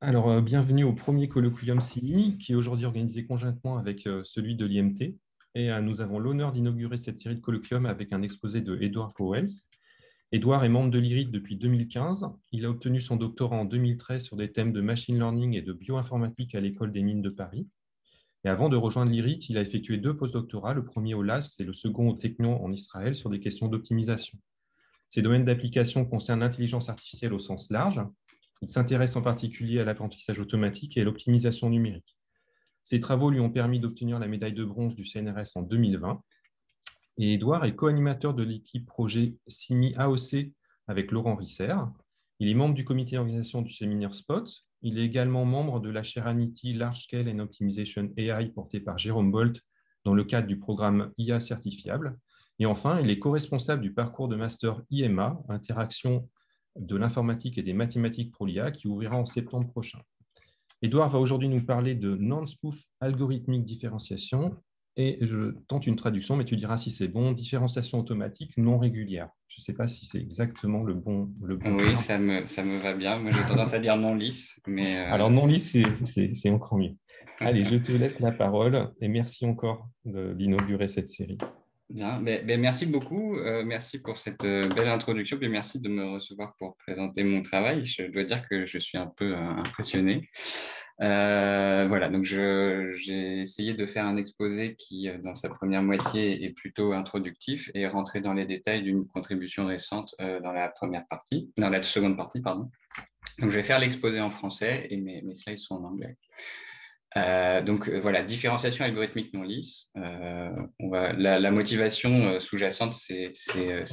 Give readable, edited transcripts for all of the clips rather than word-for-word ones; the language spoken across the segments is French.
Bienvenue au premier colloquium CI, qui est aujourd'hui organisé conjointement avec celui de l'IMT. Nous avons l'honneur d'inaugurer cette série de colloquiums avec un exposé de Edward Powells. Edward est membre de l'IRIT depuis 2015. Il a obtenu son doctorat en 2013 sur des thèmes de machine learning et de bioinformatique à l'École des mines de Paris. Et avant de rejoindre l'IRIT, il a effectué 2 postdoctorats, le premier au LAS et le second au Technion en Israël, sur des questions d'optimisation. Ces domaines d'application concernent l'intelligence artificielle au sens large. Il s'intéresse en particulier à l'apprentissage automatique et à l'optimisation numérique. Ses travaux lui ont permis d'obtenir la médaille de bronze du CNRS en 2020. Et Edouard est co-animateur de l'équipe projet CIMI AOC avec Laurent Risser. Il est membre du comité d'organisation du séminaire SPOT. Il est également membre de la chaire Anity Large Scale and Optimization AI portée par Jérôme Bolt dans le cadre du programme IA certifiable. Et enfin, il est co-responsable du parcours de master IMA, Interaction de l'informatique et des mathématiques pour l'IA, qui ouvrira en septembre prochain. Edouard va aujourd'hui nous parler de non-spoof algorithmique différenciation et je tente une traduction, mais tu diras si c'est bon, différenciation automatique non régulière. Je ne sais pas si c'est exactement le bon Oui, terme. ça me va bien. Moi, j'ai tendance à dire non lisse, mais Alors non lisse, c'est encore mieux. Allez, je te laisse la parole et merci encore d'inaugurer cette série. bien. Merci beaucoup. Merci pour cette belle introduction, puis merci de me recevoir pour présenter mon travail. Je dois dire que je suis un peu impressionné. Voilà, donc j'ai essayé de faire un exposé qui, dans sa première moitié, est plutôt introductif et rentrer dans les détails d'une contribution récente dans la seconde partie, pardon. Donc, je vais faire l'exposé en français et mes slides sont en anglais. Voilà, différenciation algorithmique non lisse. La motivation sous-jacente, c'est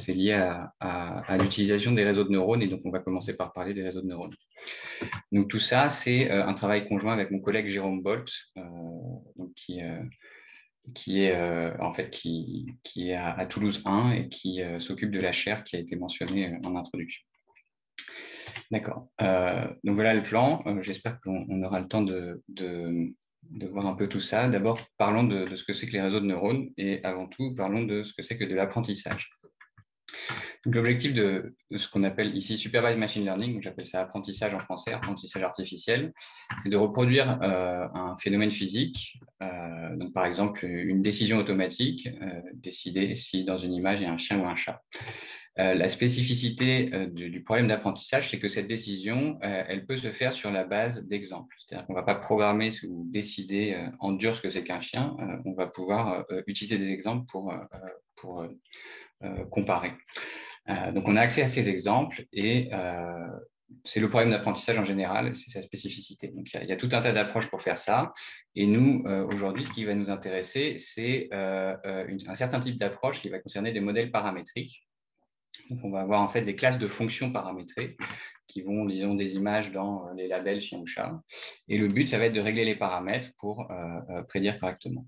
lié à l'utilisation des réseaux de neurones et donc on va commencer par parler des réseaux de neurones. Donc tout ça, c'est un travail conjoint avec mon collègue Jérôme Bolt, donc qui est à Toulouse 1 et qui s'occupe de la chaire qui a été mentionnée en introduction. D'accord. Donc voilà le plan. J'espère qu'on aura le temps de voir un peu tout ça. D'abord, parlons de ce que c'est que les réseaux de neurones et avant tout, parlons de ce que c'est que de l'apprentissage. L'objectif de ce qu'on appelle ici supervised machine learning, j'appelle ça apprentissage en français, apprentissage artificiel, c'est de reproduire un phénomène physique, donc par exemple une décision automatique, décider si dans une image il y a un chien ou un chat. La spécificité du problème d'apprentissage, c'est que cette décision, elle peut se faire sur la base d'exemples. C'est-à-dire qu'on ne va pas programmer ou décider en dur ce que c'est qu'un chien, on va pouvoir utiliser des exemples pour comparer. Donc, on a accès à ces exemples et c'est le problème d'apprentissage en général, c'est sa spécificité. Donc, il y a tout un tas d'approches pour faire ça. Et nous, aujourd'hui, ce qui va nous intéresser, c'est un certain type d'approche qui va concerner des modèles paramétriques. Donc, on va avoir en fait des classes de fonctions paramétrées qui vont, disons, des images dans les labels chien ou chat. Et le but, ça va être de régler les paramètres pour prédire correctement.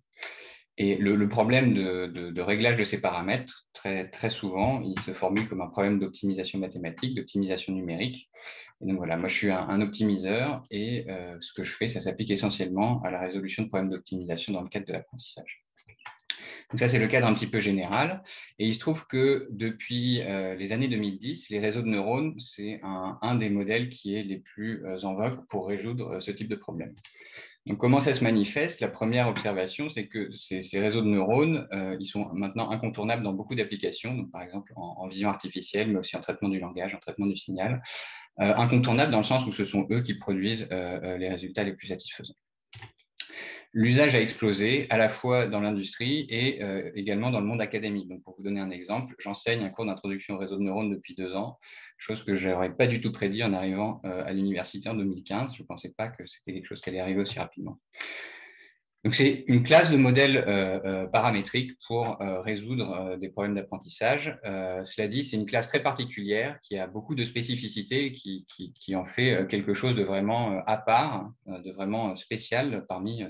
Et le problème de réglage de ces paramètres, très, très souvent, il se formule comme un problème d'optimisation mathématique, d'optimisation numérique. Et donc voilà, moi je suis un optimiseur et ce que je fais, ça s'applique essentiellement à la résolution de problèmes d'optimisation dans le cadre de l'apprentissage. Donc ça, c'est le cadre un petit peu général. Et il se trouve que depuis les années 2010, les réseaux de neurones, c'est un des modèles qui est les plus en vogue pour résoudre ce type de problème. Donc, comment ça se manifeste? La première observation, c'est que ces réseaux de neurones, ils sont maintenant incontournables dans beaucoup d'applications, donc par exemple en vision artificielle, mais aussi en traitement du langage, en traitement du signal. Incontournables dans le sens où ce sont eux qui produisent les résultats les plus satisfaisants. L'usage a explosé à la fois dans l'industrie et également dans le monde académique. Donc, pour vous donner un exemple, j'enseigne un cours d'introduction au réseau de neurones depuis 2 ans, chose que je n'aurais pas du tout prédit en arrivant à l'université en 2015. Je ne pensais pas que c'était quelque chose qui allait arriver aussi rapidement. Donc, c'est une classe de modèles paramétriques pour résoudre des problèmes d'apprentissage. Cela dit, c'est une classe très particulière qui a beaucoup de spécificités, qui en fait quelque chose de vraiment à part, de vraiment spécial parmi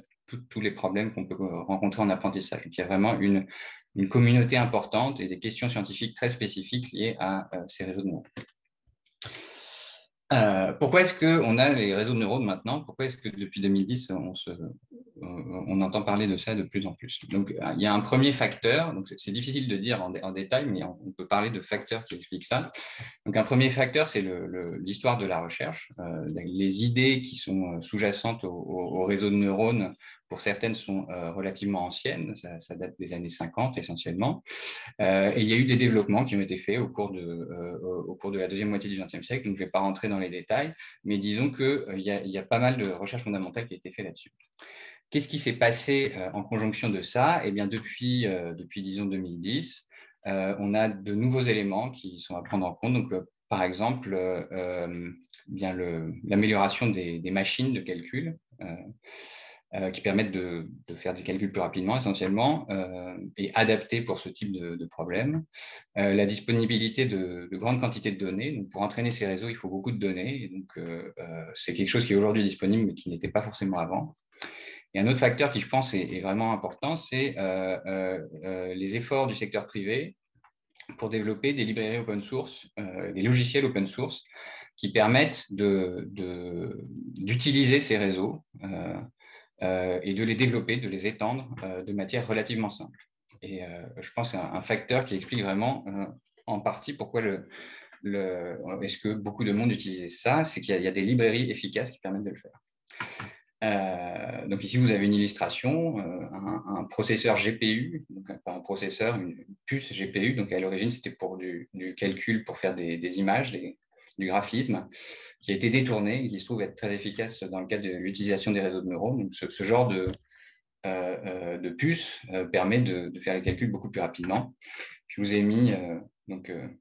tous les problèmes qu'on peut rencontrer en apprentissage. Donc, il y a vraiment une communauté importante et des questions scientifiques très spécifiques liées à ces réseaux de neurones. Pourquoi est-ce qu'on a les réseaux de neurones maintenant? Pourquoi est-ce que depuis 2010, on on entend parler de ça de plus en plus. Donc, il y a un premier facteur, donc c'est difficile de dire en détail, mais on peut parler de facteurs qui expliquent ça. Donc, un premier facteur, c'est l'histoire de la recherche. Les idées qui sont sous-jacentes au réseau de neurones, pour certaines, sont relativement anciennes. Ça date des années 50 essentiellement. Et il y a eu des développements qui ont été faits au cours de la deuxième moitié du XXe siècle. Donc, je ne vais pas rentrer dans les détails, mais disons qu'il y a pas mal de recherches fondamentales qui ont été faites là-dessus. Qu'est-ce qui s'est passé en conjonction de ça? Eh bien, depuis disons, 2010, on a de nouveaux éléments qui sont à prendre en compte. Donc, par exemple, l'amélioration des machines de calcul qui permettent de faire des calculs plus rapidement, essentiellement, et adaptés pour ce type de problème. La disponibilité de grandes quantités de données. Donc, pour entraîner ces réseaux, il faut beaucoup de données. Et donc, c'est quelque chose qui est aujourd'hui disponible, mais qui n'était pas forcément avant. Et un autre facteur qui, je pense, est vraiment important, c'est les efforts du secteur privé pour développer des librairies open source, des logiciels open source qui permettent d'utiliser ces réseaux et de les développer, de les étendre de manière relativement simple. Et je pense que c'est un facteur qui explique vraiment en partie pourquoi est-ce que beaucoup de monde utilisait ça, c'est qu'il y a des librairies efficaces qui permettent de le faire. Donc ici, vous avez une illustration, un processeur GPU, donc pas un processeur, une puce GPU. Donc à l'origine, c'était pour du calcul pour faire des images, du graphisme, qui a été détourné et qui se trouve être très efficace dans le cadre de l'utilisation des réseaux de neurones. Donc ce genre de puce permet de faire les calculs beaucoup plus rapidement. Je vous ai mis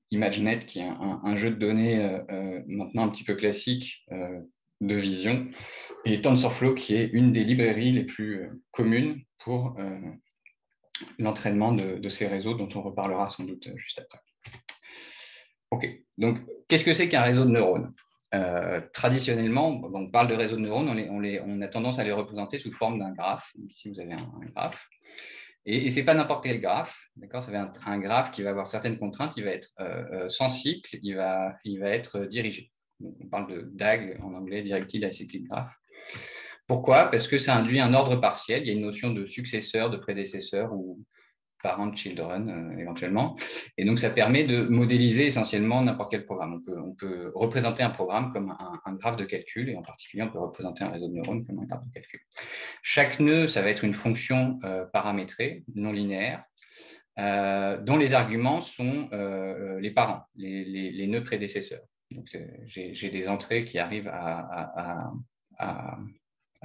ImageNet, qui est un jeu de données maintenant un petit peu classique de vision, et TensorFlow, qui est une des librairies les plus communes pour l'entraînement de ces réseaux, dont on reparlera sans doute juste après. OK, donc qu'est-ce que c'est qu'un réseau de neurones? Traditionnellement, on parle de réseaux de neurones, on a tendance à les représenter sous forme d'un graphe. Donc, ici, vous avez un graphe. Et ce n'est pas n'importe quel graphe, d'accord? Ça va être un graphe qui va avoir certaines contraintes, il va être sans cycle, il va être dirigé. Donc, on parle de DAG en anglais, Directed Acyclic Graph. Pourquoi? Parce que ça induit un ordre partiel, il y a une notion de successeur, de prédécesseur ou parent children éventuellement. Et donc, ça permet de modéliser essentiellement n'importe quel programme. On peut représenter un programme comme un graphe de calcul, et en particulier, on peut représenter un réseau de neurones comme un graphe de calcul. Chaque nœud, ça va être une fonction paramétrée, non linéaire, dont les arguments sont les parents, les nœuds prédécesseurs. Donc, j'ai des entrées qui arrivent à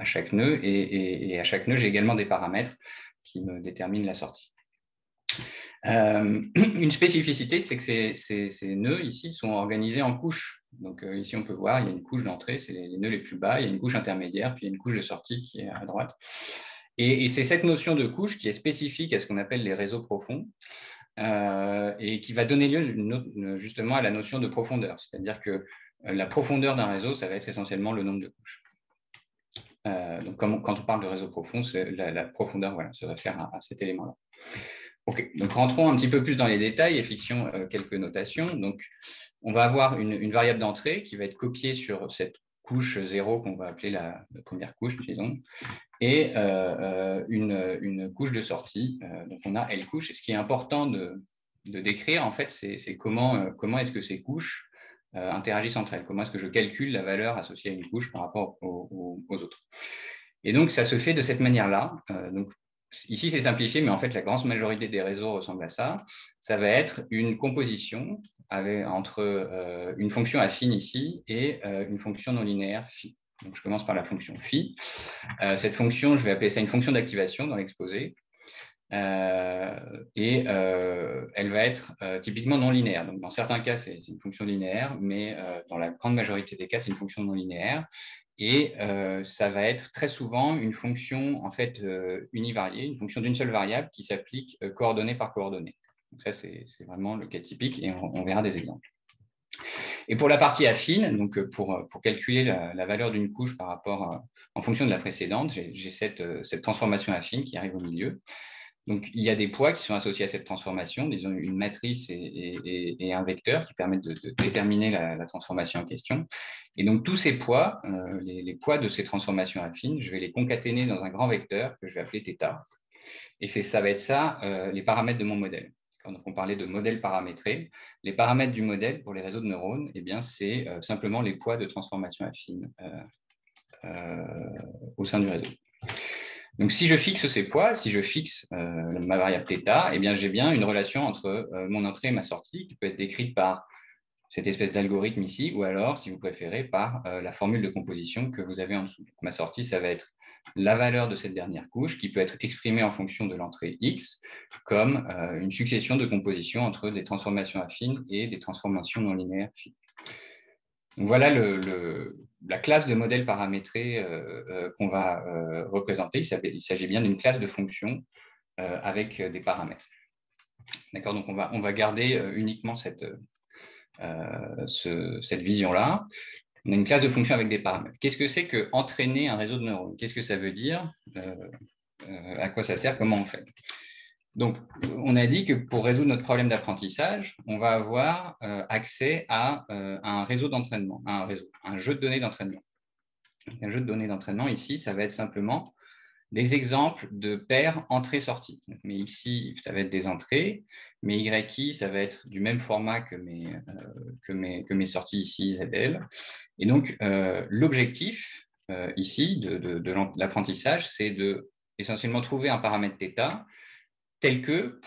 chaque nœud, et à chaque nœud, j'ai également des paramètres qui me déterminent la sortie. Une spécificité, c'est que ces nœuds ici sont organisés en couches. Donc ici, on peut voir, il y a une couche d'entrée, c'est les nœuds les plus bas, il y a une couche intermédiaire, puis il y a une couche de sortie qui est à droite. Et c'est cette notion de couche qui est spécifique à ce qu'on appelle les réseaux profonds, et qui va donner lieu justement à la notion de profondeur. C'est-à-dire que la profondeur d'un réseau, ça va être essentiellement le nombre de couches. Donc quand on parle de réseau profond, la profondeur se réfère à cet élément-là. OK, donc rentrons un petit peu plus dans les détails et fixons quelques notations. Donc, on va avoir une variable d'entrée qui va être copiée sur cette couche 0 qu'on va appeler la première couche, disons, et une couche de sortie. Donc, on a L couches. Et ce qui est important de décrire, en fait, c'est comment est-ce que ces couches interagissent entre elles. Comment est-ce que je calcule la valeur associée à une couche par rapport aux autres. Et donc, ça se fait de cette manière-là. Donc, ici, c'est simplifié, mais en fait, la grande majorité des réseaux ressemblent à ça. Ça va être une composition entre une fonction affine ici et une fonction non linéaire phi. Donc, je commence par la fonction phi. Cette fonction, je vais appeler ça une fonction d'activation dans l'exposé. Et elle va être typiquement non linéaire. Donc, dans certains cas, c'est une fonction linéaire, mais dans la grande majorité des cas, c'est une fonction non linéaire. Et ça va être très souvent une fonction en fait univariée, une fonction d'une seule variable qui s'applique coordonnée par coordonnée. Donc ça, c'est vraiment le cas typique, et on verra des exemples. Et pour la partie affine, donc pour calculer la valeur d'une couche par rapport en fonction de la précédente, j'ai cette transformation affine qui arrive au milieu. Donc, il y a des poids qui sont associés à cette transformation, disons une matrice et un vecteur qui permettent de déterminer la transformation en question. Et donc, tous ces poids, les poids de ces transformations affines, je vais les concaténer dans un grand vecteur que je vais appeler θ. Et ça va être ça, les paramètres de mon modèle. Donc, on parlait de modèle paramétré. Les paramètres du modèle pour les réseaux de neurones, eh bien, c'est simplement les poids de transformation affine au sein du réseau. Donc, si je fixe ces poids, si je fixe ma variable θ, eh bien, j'ai bien une relation entre mon entrée et ma sortie qui peut être décrite par cette espèce d'algorithme ici, ou alors, si vous préférez, par la formule de composition que vous avez en dessous. Donc, ma sortie, ça va être la valeur de cette dernière couche qui peut être exprimée en fonction de l'entrée x comme une succession de compositions entre des transformations affines et des transformations non linéaires fines. Donc voilà la classe de modèle paramétré qu'on va représenter. Il s'agit bien d'une classe de fonctions avec des paramètres. D'accord, donc on va garder uniquement cette vision-là. On a une classe de fonctions avec des paramètres. Qu'est-ce que c'est que entraîner un réseau de neurones? Qu'est-ce que ça veut dire? À quoi ça sert? Comment on fait? Donc, on a dit que pour résoudre notre problème d'apprentissage, on va avoir accès à un réseau d'entraînement, un jeu de données d'entraînement. Un jeu de données d'entraînement, ici, ça va être simplement des exemples de paires entrées-sorties. Mes xi, ça va être des entrées, mes yi, ça va être du même format que mes sorties ici, zl. Et donc, l'objectif ici de l'apprentissage, c'est de essentiellement trouver un paramètre θ tel que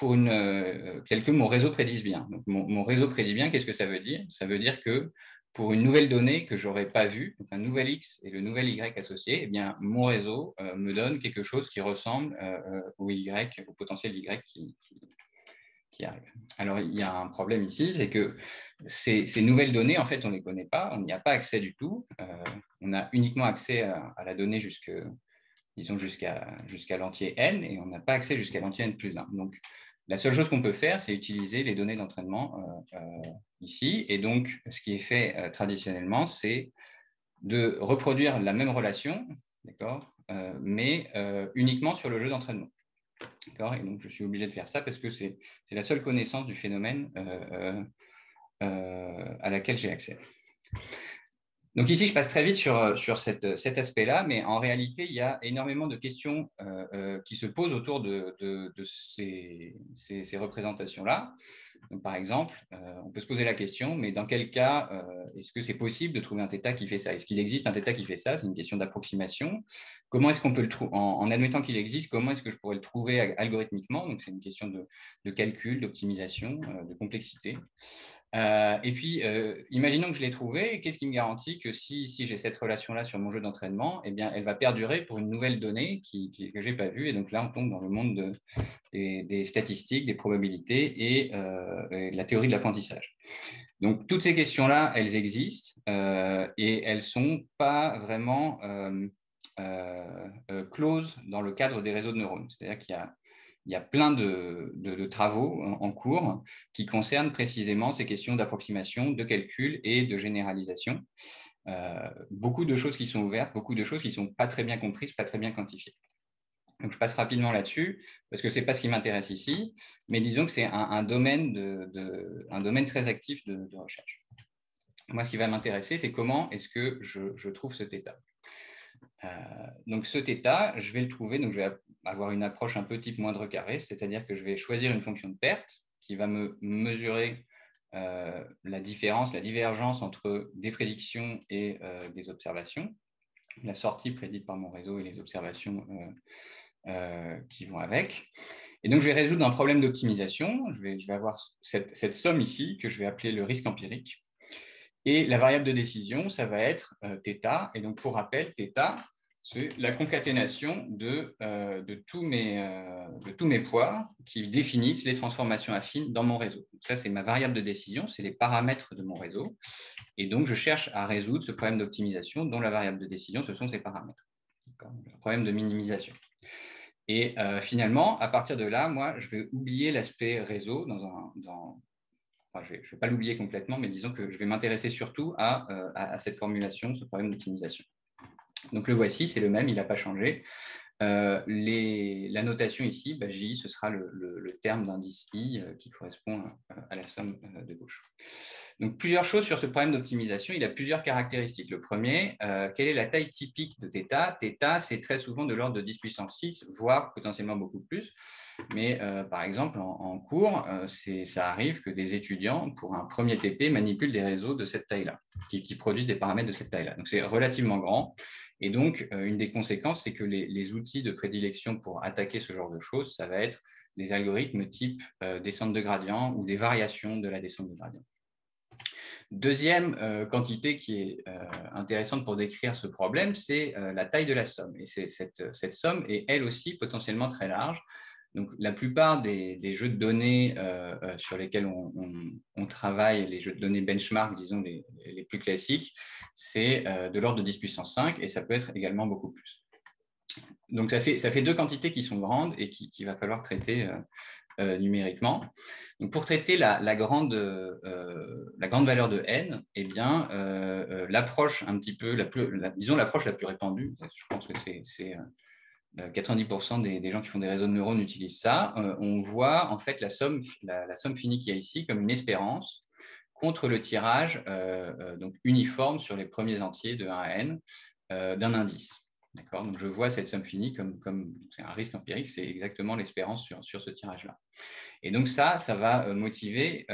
mon réseau prédise bien. Donc, mon réseau prédit bien, qu'est-ce que ça veut dire? Ça veut dire que pour une nouvelle donnée que je n'aurais pas vue, donc un nouvel x et le nouvel y associé, eh bien, mon réseau me donne quelque chose qui ressemble au potentiel y qui arrive. Alors, il y a un problème ici, c'est que ces nouvelles données, en fait, on ne les connaît pas, on n'y a pas accès du tout. On a uniquement accès à la donnée jusqu'à l'entier n, et on n'a pas accès jusqu'à l'entier n plus 1. Donc, la seule chose qu'on peut faire, c'est utiliser les données d'entraînement ici. Et donc, ce qui est fait traditionnellement, c'est de reproduire la même relation, mais uniquement sur le jeu d'entraînement. Et donc, je suis obligé de faire ça parce que c'est la seule connaissance du phénomène à laquelle j'ai accès. Donc ici, je passe très vite sur cet aspect-là, mais en réalité, il y a énormément de questions qui se posent autour de ces représentations-là. Par exemple, on peut se poser la question, mais dans quel cas est-ce que c'est possible de trouver un θ qui fait ça? Est-ce qu'il existe un θ qui fait ça? C'est une question d'approximation. Comment est-ce qu'on peut le trouver? En admettant qu'il existe, comment est-ce que je pourrais le trouver algorithmiquement? Donc c'est une question de calcul, d'optimisation, de complexité. Et puis, imaginons que je l'ai trouvée, qu'est-ce qui me garantit que si j'ai cette relation-là sur mon jeu d'entraînement, eh bien, elle va perdurer pour une nouvelle donnée que je n'ai pas vue. Et donc là, on tombe dans le monde des statistiques, des probabilités et de la théorie de l'apprentissage. Donc, toutes ces questions-là, elles existent et elles ne sont pas vraiment closes dans le cadre des réseaux de neurones. C'est-à-dire qu'il y a plein de travaux en cours qui concernent précisément ces questions d'approximation, de calcul et de généralisation. Beaucoup de choses qui sont ouvertes, beaucoup de choses qui ne sont pas très bien comprises, pas très bien quantifiées. Donc, je passe rapidement là-dessus, parce que ce n'est pas ce qui m'intéresse ici, mais disons que c'est un domaine très actif de recherche. Moi, ce qui va m'intéresser, c'est comment est-ce que je trouve ce θ. Donc, ce θ, je vais le trouver, donc je vais avoir une approche un peu type moindre carré, c'est-à-dire que je vais choisir une fonction de perte qui va me mesurer la divergence entre des prédictions et des observations, la sortie prédite par mon réseau et les observations qui vont avec. Et donc, je vais résoudre un problème d'optimisation. Je vais avoir cette somme ici que je vais appeler le risque empirique. Et la variable de décision, ça va être θ. Et donc, pour rappel, θ, c'est la concaténation de tous mes poids qui définissent les transformations affines dans mon réseau. Donc, ça, c'est ma variable de décision, c'est les paramètres de mon réseau. Et donc, je cherche à résoudre ce problème d'optimisation dont la variable de décision, ce sont ces paramètres. Un problème de minimisation. Et finalement, à partir de là, moi, je vais oublier l'aspect réseau Enfin, je ne vais pas l'oublier complètement, mais disons que je vais m'intéresser surtout à cette formulation, ce problème d'optimisation. Donc le voici, c'est le même, il n'a pas changé. La notation ici, J, ce sera le terme d'indice I qui correspond à la somme de gauche. Donc, plusieurs choses sur ce problème d'optimisation. Il a plusieurs caractéristiques. Le premier, quelle est la taille typique de θ? θ, c'est très souvent de l'ordre de 10 puissance 6, voire potentiellement beaucoup plus. Mais par exemple, en cours, ça arrive que des étudiants, pour un premier TP, manipulent des réseaux de cette taille-là, qui produisent des paramètres de cette taille-là. Donc, c'est relativement grand. Et donc, une des conséquences, c'est que les outils de prédilection pour attaquer ce genre de choses, ça va être des algorithmes type descente de gradient ou des variations de la descente de gradient. Deuxième quantité qui est intéressante pour décrire ce problème, c'est la taille de la somme. Et cette somme est elle aussi potentiellement très large. Donc, la plupart des jeux de données sur lesquels on travaille, les jeux de données benchmark, disons les plus classiques, c'est de l'ordre de 10 puissance 5 et ça peut être également beaucoup plus. Donc, ça fait deux quantités qui sont grandes et qu'il va falloir traiter numériquement. Donc, pour traiter la grande valeur de n, eh bien, l'approche un petit peu, disons l'approche la plus répandue, je pense que c'est 90% des gens qui font des réseaux de neurones utilisent ça. On voit en fait la somme finie qu'il y a ici comme une espérance contre le tirage donc uniforme sur les premiers entiers de 1 à n d'un indice. D'accord, donc je vois cette somme finie comme c'est un risque empirique, c'est exactement l'espérance sur ce tirage-là. Et donc ça va motiver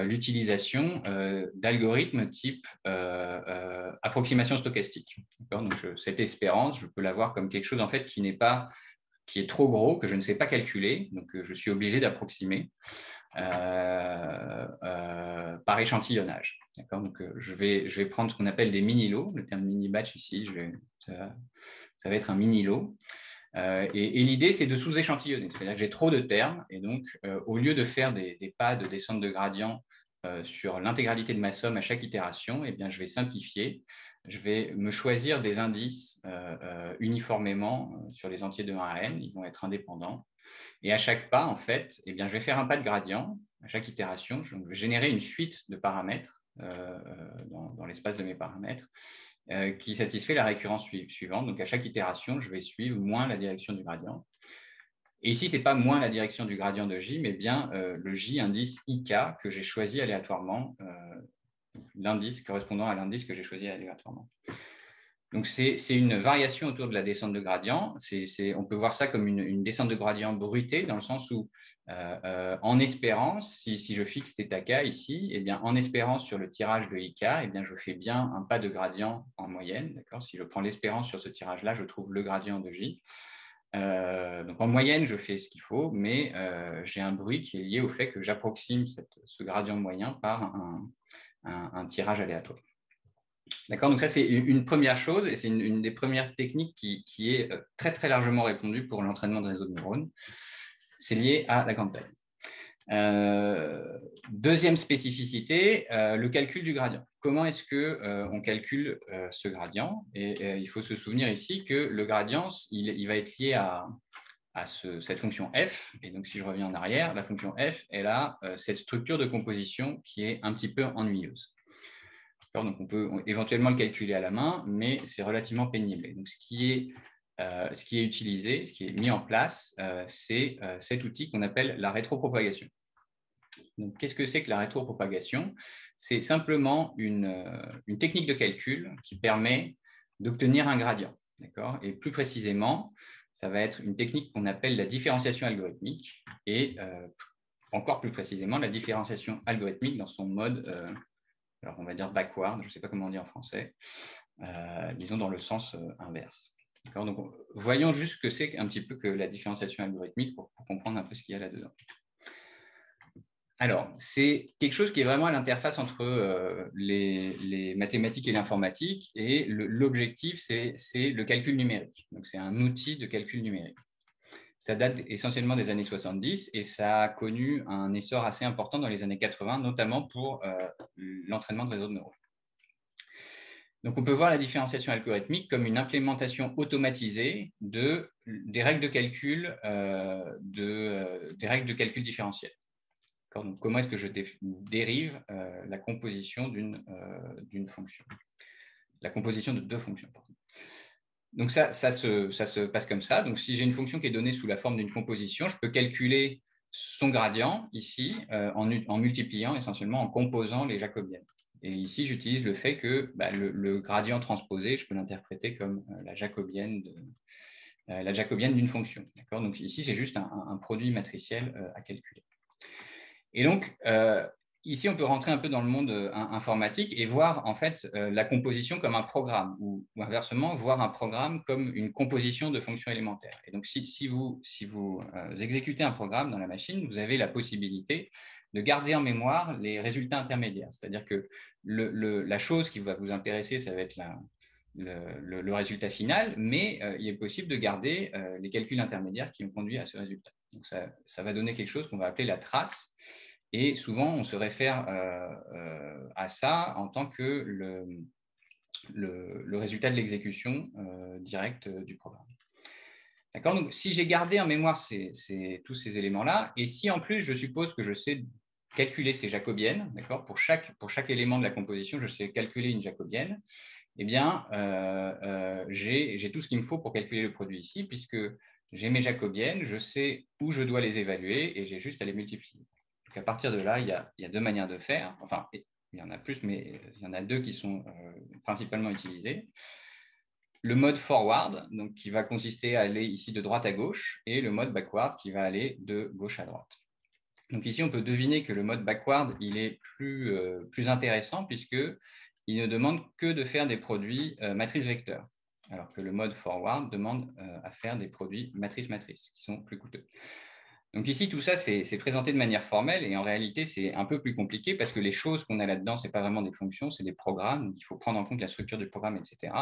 l'utilisation d'algorithmes type approximation stochastique. Donc cette espérance, je peux la voir comme quelque chose en fait qui est trop gros, que je ne sais pas calculer, donc je suis obligé d'approximer par échantillonnage. Donc je vais prendre ce qu'on appelle des mini-lots, le terme mini-batch ici, ça va être un mini-lot. Et l'idée, c'est de sous-échantillonner, c'est-à-dire que j'ai trop de termes, et donc au lieu de faire des pas de descente de gradient sur l'intégralité de ma somme à chaque itération, eh bien, je vais simplifier, je vais me choisir des indices uniformément sur les entiers de 1 à n, ils vont être indépendants, et à chaque pas, en fait, eh bien, je vais faire un pas de gradient, à chaque itération, je vais générer une suite de paramètres dans l'espace de mes paramètres, qui satisfait la récurrence suivante. Donc, à chaque itération, je vais suivre moins la direction du gradient. Et ici, ce n'est pas moins la direction du gradient de J, mais bien le J indice IK que j'ai choisi aléatoirement, l'indice correspondant à l'indice que j'ai choisi aléatoirement. Donc, c'est une variation autour de la descente de gradient. On peut voir ça comme une descente de gradient brutée, dans le sens où, en espérance, si je fixe θk ici, eh bien, en espérance sur le tirage de IK, eh bien, je fais bien un pas de gradient en moyenne. Si je prends l'espérance sur ce tirage-là, je trouve le gradient de J. Donc, en moyenne, je fais ce qu'il faut, mais j'ai un bruit qui est lié au fait que j'approxime ce gradient moyen par un tirage aléatoire. D'accord, donc ça c'est une première chose et c'est une des premières techniques qui est très très largement répandue pour l'entraînement de réseaux de neurones. C'est lié à la grande taille. Deuxième spécificité, le calcul du gradient. Comment est-ce qu'on calcule ce gradient? Et il faut se souvenir ici que le gradient, il va être lié à cette fonction f. Et donc si je reviens en arrière, la fonction f, elle a cette structure de composition qui est un petit peu ennuyeuse. Donc, on peut éventuellement le calculer à la main, mais c'est relativement pénible. Donc, ce qui est utilisé, ce qui est mis en place, c'est cet outil qu'on appelle la rétropropagation. Donc, qu'est-ce que c'est que la rétropropagation? C'est simplement une technique de calcul qui permet d'obtenir un gradient. Et plus précisément, ça va être une technique qu'on appelle la différenciation algorithmique et encore plus précisément la différenciation algorithmique dans son mode alors on va dire backward, je ne sais pas comment on dit en français, disons dans le sens inverse. Donc, voyons juste ce que c'est un petit peu que la différenciation algorithmique pour comprendre un peu ce qu'il y a là-dedans. Alors, c'est quelque chose qui est vraiment à l'interface entre les mathématiques et l'informatique, et l'objectif, c'est le calcul numérique. Donc, c'est un outil de calcul numérique. Ça date essentiellement des années 70 et ça a connu un essor assez important dans les années 80, notamment pour l'entraînement de réseaux de neurones. Donc, on peut voir la différenciation algorithmique comme une implémentation automatisée des règles de calcul, des règles de calcul différentielles. Donc, comment est-ce que je dérive la composition d'une fonction? La composition de deux fonctions, pardon. Donc, ça se passe comme ça. Donc, si j'ai une fonction qui est donnée sous la forme d'une composition, je peux calculer son gradient ici en multipliant, essentiellement en composant les jacobiennes. Et ici, j'utilise le fait que le gradient transposé, je peux l'interpréter comme la jacobienne d'une fonction. Donc, ici, j'ai juste un produit matriciel à calculer. Et donc, ici, on peut rentrer un peu dans le monde informatique et voir en fait la composition comme un programme ou inversement, voir un programme comme une composition de fonctions élémentaires. Et donc, si vous exécutez un programme dans la machine, vous avez la possibilité de garder en mémoire les résultats intermédiaires. C'est-à-dire que la chose qui va vous intéresser, ça va être le résultat final, mais il est possible de garder les calculs intermédiaires qui ont conduit à ce résultat. Donc, ça va donner quelque chose qu'on va appeler la trace. Et souvent, on se réfère à ça en tant que le résultat de l'exécution directe du programme. D'accord. Donc, si j'ai gardé en mémoire tous ces éléments-là, et si en plus, je suppose que je sais calculer ces jacobiennes, d'accord, pour chaque élément de la composition, je sais calculer une jacobienne, eh bien, j'ai tout ce qu'il me faut pour calculer le produit ici, puisque j'ai mes jacobiennes, je sais où je dois les évaluer et j'ai juste à les multiplier. Donc, à partir de là, il y a deux manières de faire. Enfin, il y en a plus, mais il y en a deux qui sont principalement utilisées. Le mode forward, donc, qui va consister à aller ici de droite à gauche, et le mode backward qui va aller de gauche à droite. Donc ici, on peut deviner que le mode backward, il est plus intéressant puisqu'il ne demande que de faire des produits matrice-vecteur, alors que le mode forward demande à faire des produits matrice-matrice, qui sont plus coûteux. Donc ici, tout ça, c'est présenté de manière formelle et en réalité, c'est un peu plus compliqué parce que les choses qu'on a là-dedans, ce n'est pas vraiment des fonctions, c'est des programmes. Donc, il faut prendre en compte la structure du programme, etc.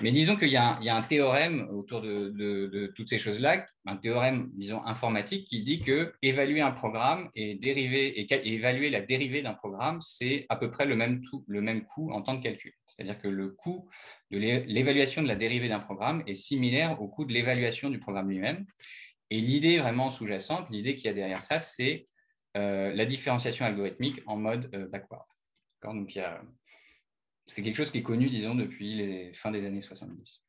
Mais disons qu'il y a un théorème autour de toutes ces choses-là, un théorème, disons, informatique qui dit que évaluer un programme et évaluer la dérivée d'un programme, c'est à peu près le même coût en temps de calcul. C'est-à-dire que le coût de l'évaluation de la dérivée d'un programme est similaire au coût de l'évaluation du programme lui-même. Et l'idée vraiment sous-jacente, l'idée qu'il y a derrière ça, c'est la différenciation algorithmique en mode backward. Donc, c'est quelque chose qui est connu, disons, depuis les fins des années 70.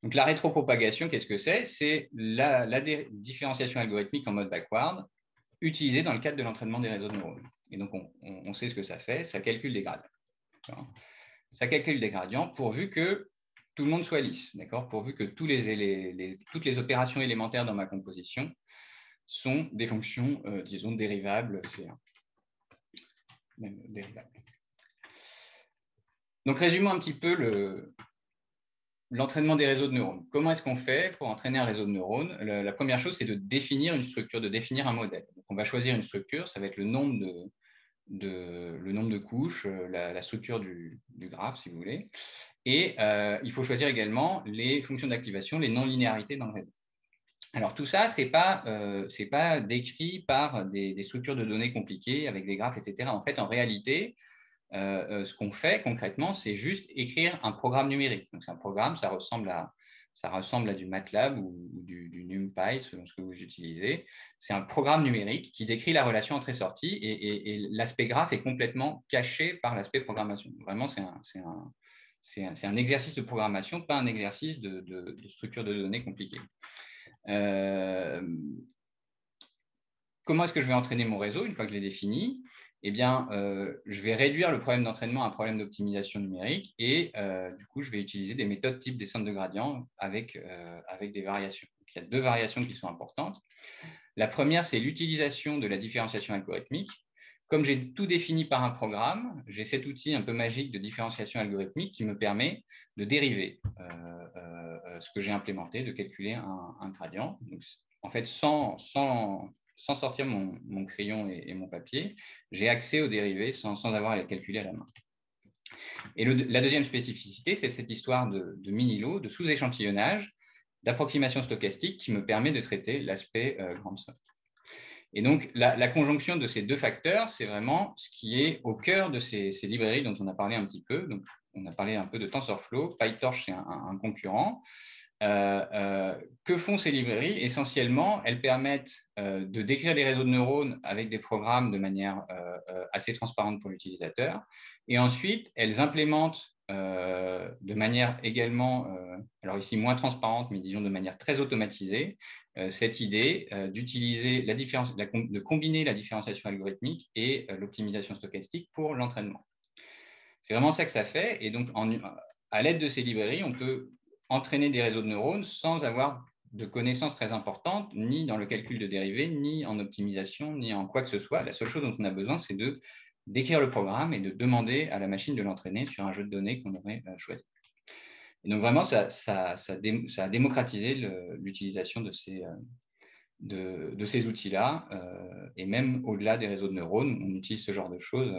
Donc, la rétropropagation, qu'est-ce que c'est? C'est la différenciation algorithmique en mode backward utilisée dans le cadre de l'entraînement des réseaux de neurones. Et donc, on sait ce que ça fait. Ça calcule des gradients. Ça calcule des gradients pourvu que tout le monde soit lisse, d'accord, pourvu que toutes les opérations élémentaires dans ma composition sont des fonctions, disons, dérivables C1. Même dérivables. Donc, résumons un petit peu l'entraînement des réseaux de neurones. Comment est-ce qu'on fait pour entraîner un réseau de neurones? La première chose, c'est de définir une structure, de définir un modèle. Donc, on va choisir une structure, ça va être le nombre de couches, la structure du graphe, si vous voulez. Et il faut choisir également les fonctions d'activation, les non-linéarités dans le réseau. Alors, tout ça, ce n'est pas décrit par des structures de données compliquées avec des graphes, etc. En fait, en réalité, ce qu'on fait concrètement, c'est juste écrire un programme numérique. Donc, c'est un programme, ça ressemble à du MATLAB ou du NumPy, selon ce que vous utilisez. C'est un programme numérique qui décrit la relation entrée-sortie et l'aspect graphe est complètement caché par l'aspect programmation. Vraiment, c'est un exercice de programmation, pas un exercice de structure de données compliquée. Comment est-ce que je vais entraîner mon réseau une fois que je l'ai défini? Eh bien, je vais réduire le problème d'entraînement à un problème d'optimisation numérique et du coup, je vais utiliser des méthodes type descente de gradient avec des variations. Donc, il y a deux variations qui sont importantes. La première, c'est l'utilisation de la différenciation algorithmique. Comme j'ai tout défini par un programme, j'ai cet outil un peu magique de différenciation algorithmique qui me permet de dériver ce que j'ai implémenté, de calculer un gradient. Donc, en fait, sans sortir mon crayon et mon papier, j'ai accès aux dérivés sans avoir à les calculer à la main. Et la deuxième spécificité, c'est cette histoire de mini-lot, de sous-échantillonnage, d'approximation stochastique qui me permet de traiter l'aspect grande somme. Et donc, la conjonction de ces deux facteurs, c'est vraiment ce qui est au cœur de ces librairies dont on a parlé un petit peu. Donc, on a parlé un peu de TensorFlow. PyTorch, c'est un concurrent. Que font ces librairies? Essentiellement, elles permettent de décrire les réseaux de neurones avec des programmes de manière assez transparente pour l'utilisateur. Et ensuite, elles implémentent de manière également, alors ici moins transparente, mais disons de manière très automatisée, cette idée d'utiliser de combiner la différenciation algorithmique et l'optimisation stochastique pour l'entraînement. C'est vraiment ça que ça fait. Et donc, à l'aide de ces librairies, on peut entraîner des réseaux de neurones sans avoir de connaissances très importantes, ni dans le calcul de dérivés, ni en optimisation, ni en quoi que ce soit. La seule chose dont on a besoin, c'est d'écrire le programme et de demander à la machine de l'entraîner sur un jeu de données qu'on aurait choisi. Et donc, vraiment, ça a démocratisé l'utilisation de ces outils-là. Et même au-delà des réseaux de neurones, on utilise ce genre de choses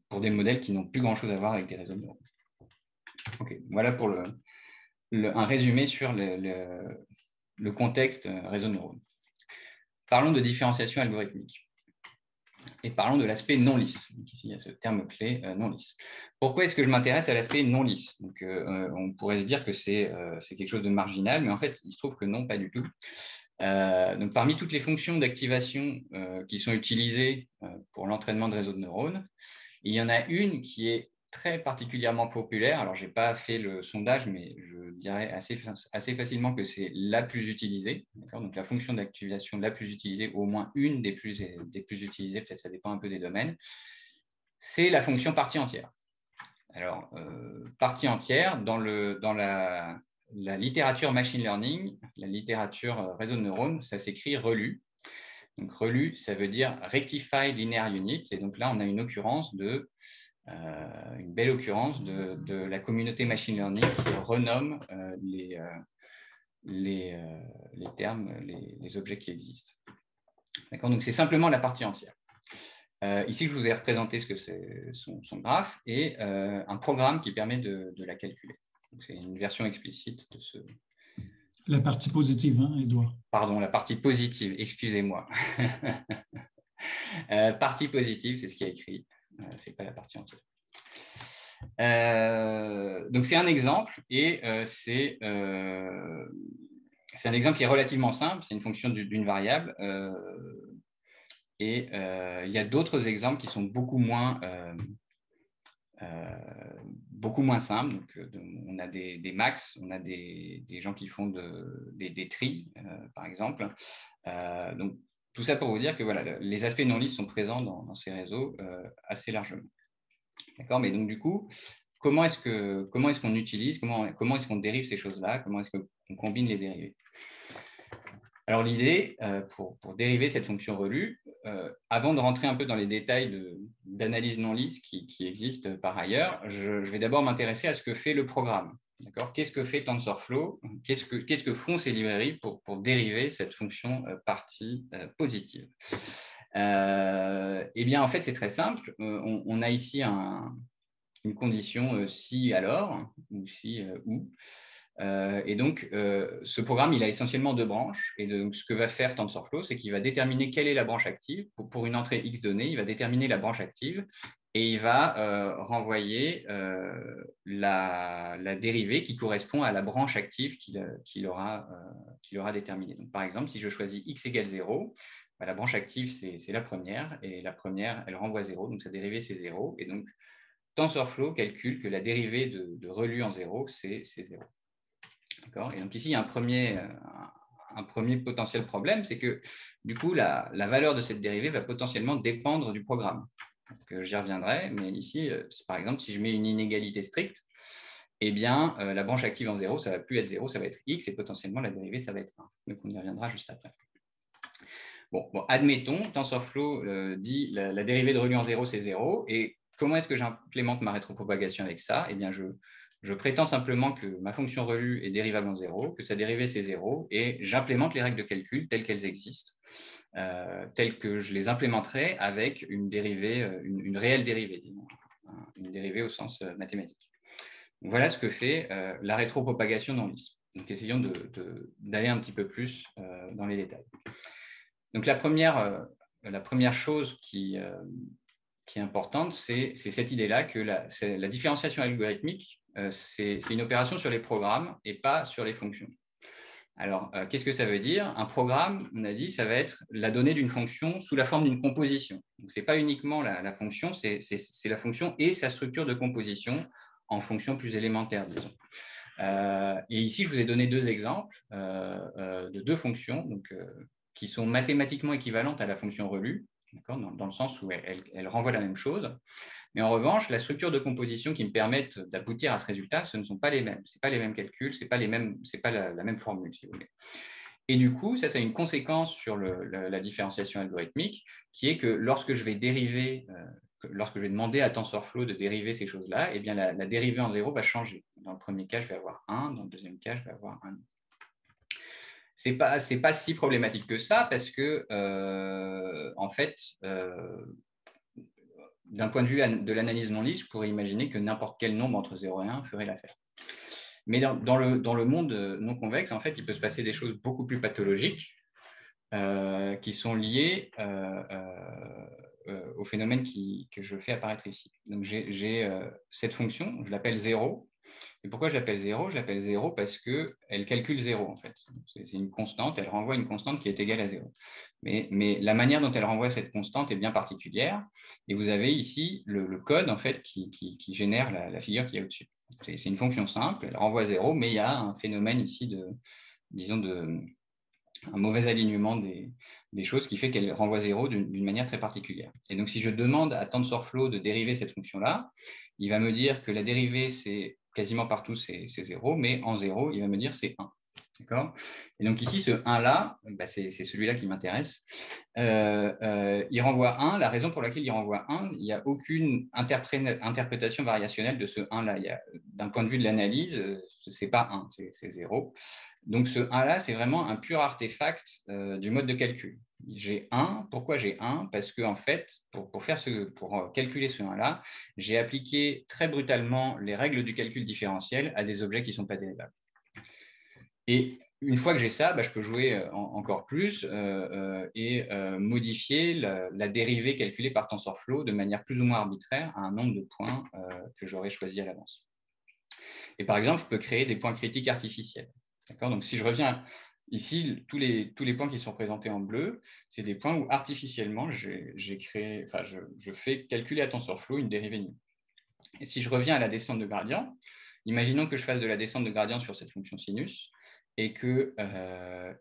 pour des modèles qui n'ont plus grand-chose à voir avec des réseaux de neurones. Okay, voilà pour un résumé sur le contexte réseau de neurones. Parlons de différenciation algorithmique. Et parlons de l'aspect non lisse. Donc ici, il y a ce terme clé non lisse. Pourquoi est-ce que je m'intéresse à l'aspect non lisse? Donc, on pourrait se dire que c'est quelque chose de marginal, mais en fait, il se trouve que non, pas du tout. Donc, parmi toutes les fonctions d'activation qui sont utilisées pour l'entraînement de réseaux de neurones, il y en a une qui est très particulièrement populaire. Alors, je n'ai pas fait le sondage, mais je dirais assez facilement que c'est la plus utilisée. Donc, la fonction d'activation la plus utilisée, au moins une des plus utilisées, peut-être ça dépend un peu des domaines, c'est la fonction partie entière. Alors, partie entière, dans la littérature machine learning, la littérature réseau de neurones, ça s'écrit ReLU. Donc, ReLU, ça veut dire Rectified Linear Unit. Et donc là, on a une belle occurrence de la communauté machine learning qui renomme les termes, les objets qui existent. D'accord, donc c'est simplement la partie entière. Ici, je vous ai représenté ce que c'est son graphe et un programme qui permet de la calculer. C'est une version explicite de ce... La partie positive, hein, Edouard? Pardon, la partie positive, excusez-moi. Partie positive, c'est ce qui est écrit, ce n'est pas la partie entière. Donc, c'est un exemple et c'est un exemple qui est relativement simple. C'est une fonction d'une variable. Et il y a d'autres exemples qui sont beaucoup moins simples. Donc, on a des max, on a des gens qui font des tris, par exemple. Donc, tout ça pour vous dire que voilà, les aspects non lisses sont présents dans ces réseaux assez largement. D'accord, mais donc du coup, comment est-ce qu'on utilise, comment est-ce qu'on dérive ces choses-là, comment est-ce qu'on combine les dérivés? Alors l'idée, pour dériver cette fonction ReLU, avant de rentrer un peu dans les détails d'analyse non lisse qui existent par ailleurs, je vais d'abord m'intéresser à ce que fait le programme. Qu'est-ce que fait TensorFlow? Qu'est-ce que font ces librairies pour dériver cette fonction partie positive? Eh bien, en fait, c'est très simple. On a ici une condition si alors, ou si ou. Et donc, ce programme, il a essentiellement deux branches. Et donc, ce que va faire TensorFlow, c'est qu'il va déterminer quelle est la branche active. Pour une entrée X donnée, il va déterminer la branche active et il va renvoyer la dérivée qui correspond à la branche active qu'il aura déterminée. Donc, par exemple, si je choisis X égale 0, la branche active, c'est la première. Et la première, elle renvoie 0. Donc, sa dérivée, c'est 0. Et donc, TensorFlow calcule que la dérivée de ReLU en 0, c'est 0. Et donc ici, il y a un premier potentiel problème, c'est que du coup, la valeur de cette dérivée va potentiellement dépendre du programme. J'y reviendrai, mais ici, par exemple, si je mets une inégalité stricte, eh bien, la branche active en 0, ça ne va plus être 0, ça va être x, et potentiellement, la dérivée, ça va être 1. Donc, on y reviendra juste après. Bon, admettons, TensorFlow dit la dérivée de ReLU en 0, c'est 0, et comment est-ce que j'implémente ma rétropropagation avec ça? Eh bien, je prétends simplement que ma fonction ReLU est dérivable en 0, que sa dérivée c'est 0, et j'implémente les règles de calcul telles qu'elles existent, telles que je les implémenterai avec une dérivée, une réelle dérivée, disons, une dérivée au sens mathématique. Donc, voilà ce que fait la rétropropagation non lisse. Donc, essayons d'aller un petit peu plus dans les détails. Donc, la première chose qui est importante, c'est cette idée-là que la différenciation algorithmique, c'est une opération sur les programmes et pas sur les fonctions. Alors, qu'est-ce que ça veut dire? Un programme, on a dit, ça va être la donnée d'une fonction sous la forme d'une composition. Donc, ce n'est pas uniquement la fonction, c'est la fonction et sa structure de composition en fonctions plus élémentaires, disons. Et ici, je vous ai donné deux exemples de deux fonctions donc, qui sont mathématiquement équivalentes à la fonction relue, dans le sens où elles renvoient la même chose. Mais en revanche, la structure de composition qui me permettent d'aboutir à ce résultat, ce ne sont pas les mêmes. Ce n'est pas les mêmes calculs, ce n'est pas la même formule, si vous voulez. Et du coup, ça a une conséquence sur la différenciation algorithmique, qui est que lorsque je vais dériver, lorsque je vais demander à TensorFlow de dériver ces choses-là, eh bien la dérivée en 0 va changer. Dans le premier cas, je vais avoir 1, dans le deuxième cas, je vais avoir 1. C'est pas si problématique que ça, parce que, en fait, d'un point de vue de l'analyse non lisse, je pourrais imaginer que n'importe quel nombre entre 0 et 1 ferait l'affaire. Mais dans le monde non convexe, en fait, il peut se passer des choses beaucoup plus pathologiques qui sont liées au phénomène que je fais apparaître ici. Donc, j'ai cette fonction, je l'appelle 0. Et pourquoi je l'appelle 0 ? Je l'appelle 0 parce qu'elle calcule 0, en fait. C'est une constante, elle renvoie une constante qui est égale à 0. Mais la manière dont elle renvoie cette constante est bien particulière. Et vous avez ici le code, en fait, qui génère la figure qui est au-dessus. C'est une fonction simple, elle renvoie 0, mais il y a un phénomène ici un mauvais alignement des choses qui fait qu'elle renvoie 0 d'une manière très particulière. Et donc, si je demande à TensorFlow de dériver cette fonction-là, il va me dire que la dérivée, c'est quasiment partout, c'est 0, mais en 0, il va me dire c'est 1. D'accord ? Et donc ici, ce 1-là, c'est celui-là qui m'intéresse. Il renvoie 1. La raison pour laquelle il renvoie 1, il n'y a aucune interprétation variationnelle de ce 1-là. D'un point de vue de l'analyse, ce n'est pas 1, c'est 0. Donc ce 1-là, c'est vraiment un pur artefact du mode de calcul. J'ai 1. Pourquoi j'ai 1 ? Parce que, en fait, pour calculer ce 1-là, j'ai appliqué très brutalement les règles du calcul différentiel à des objets qui ne sont pas dérivables. Et une fois que j'ai ça, je peux jouer encore plus et modifier la dérivée calculée par TensorFlow de manière plus ou moins arbitraire à un nombre de points que j'aurais choisi à l'avance. Et par exemple, je peux créer des points critiques artificiels. Donc, si je reviens ici, tous les points qui sont présentés en bleu, c'est des points où artificiellement, je fais calculer à TensorFlow une dérivée nulle. Et si je reviens à la descente de gradient, imaginons que je fasse de la descente de gradient sur cette fonction sinus et que je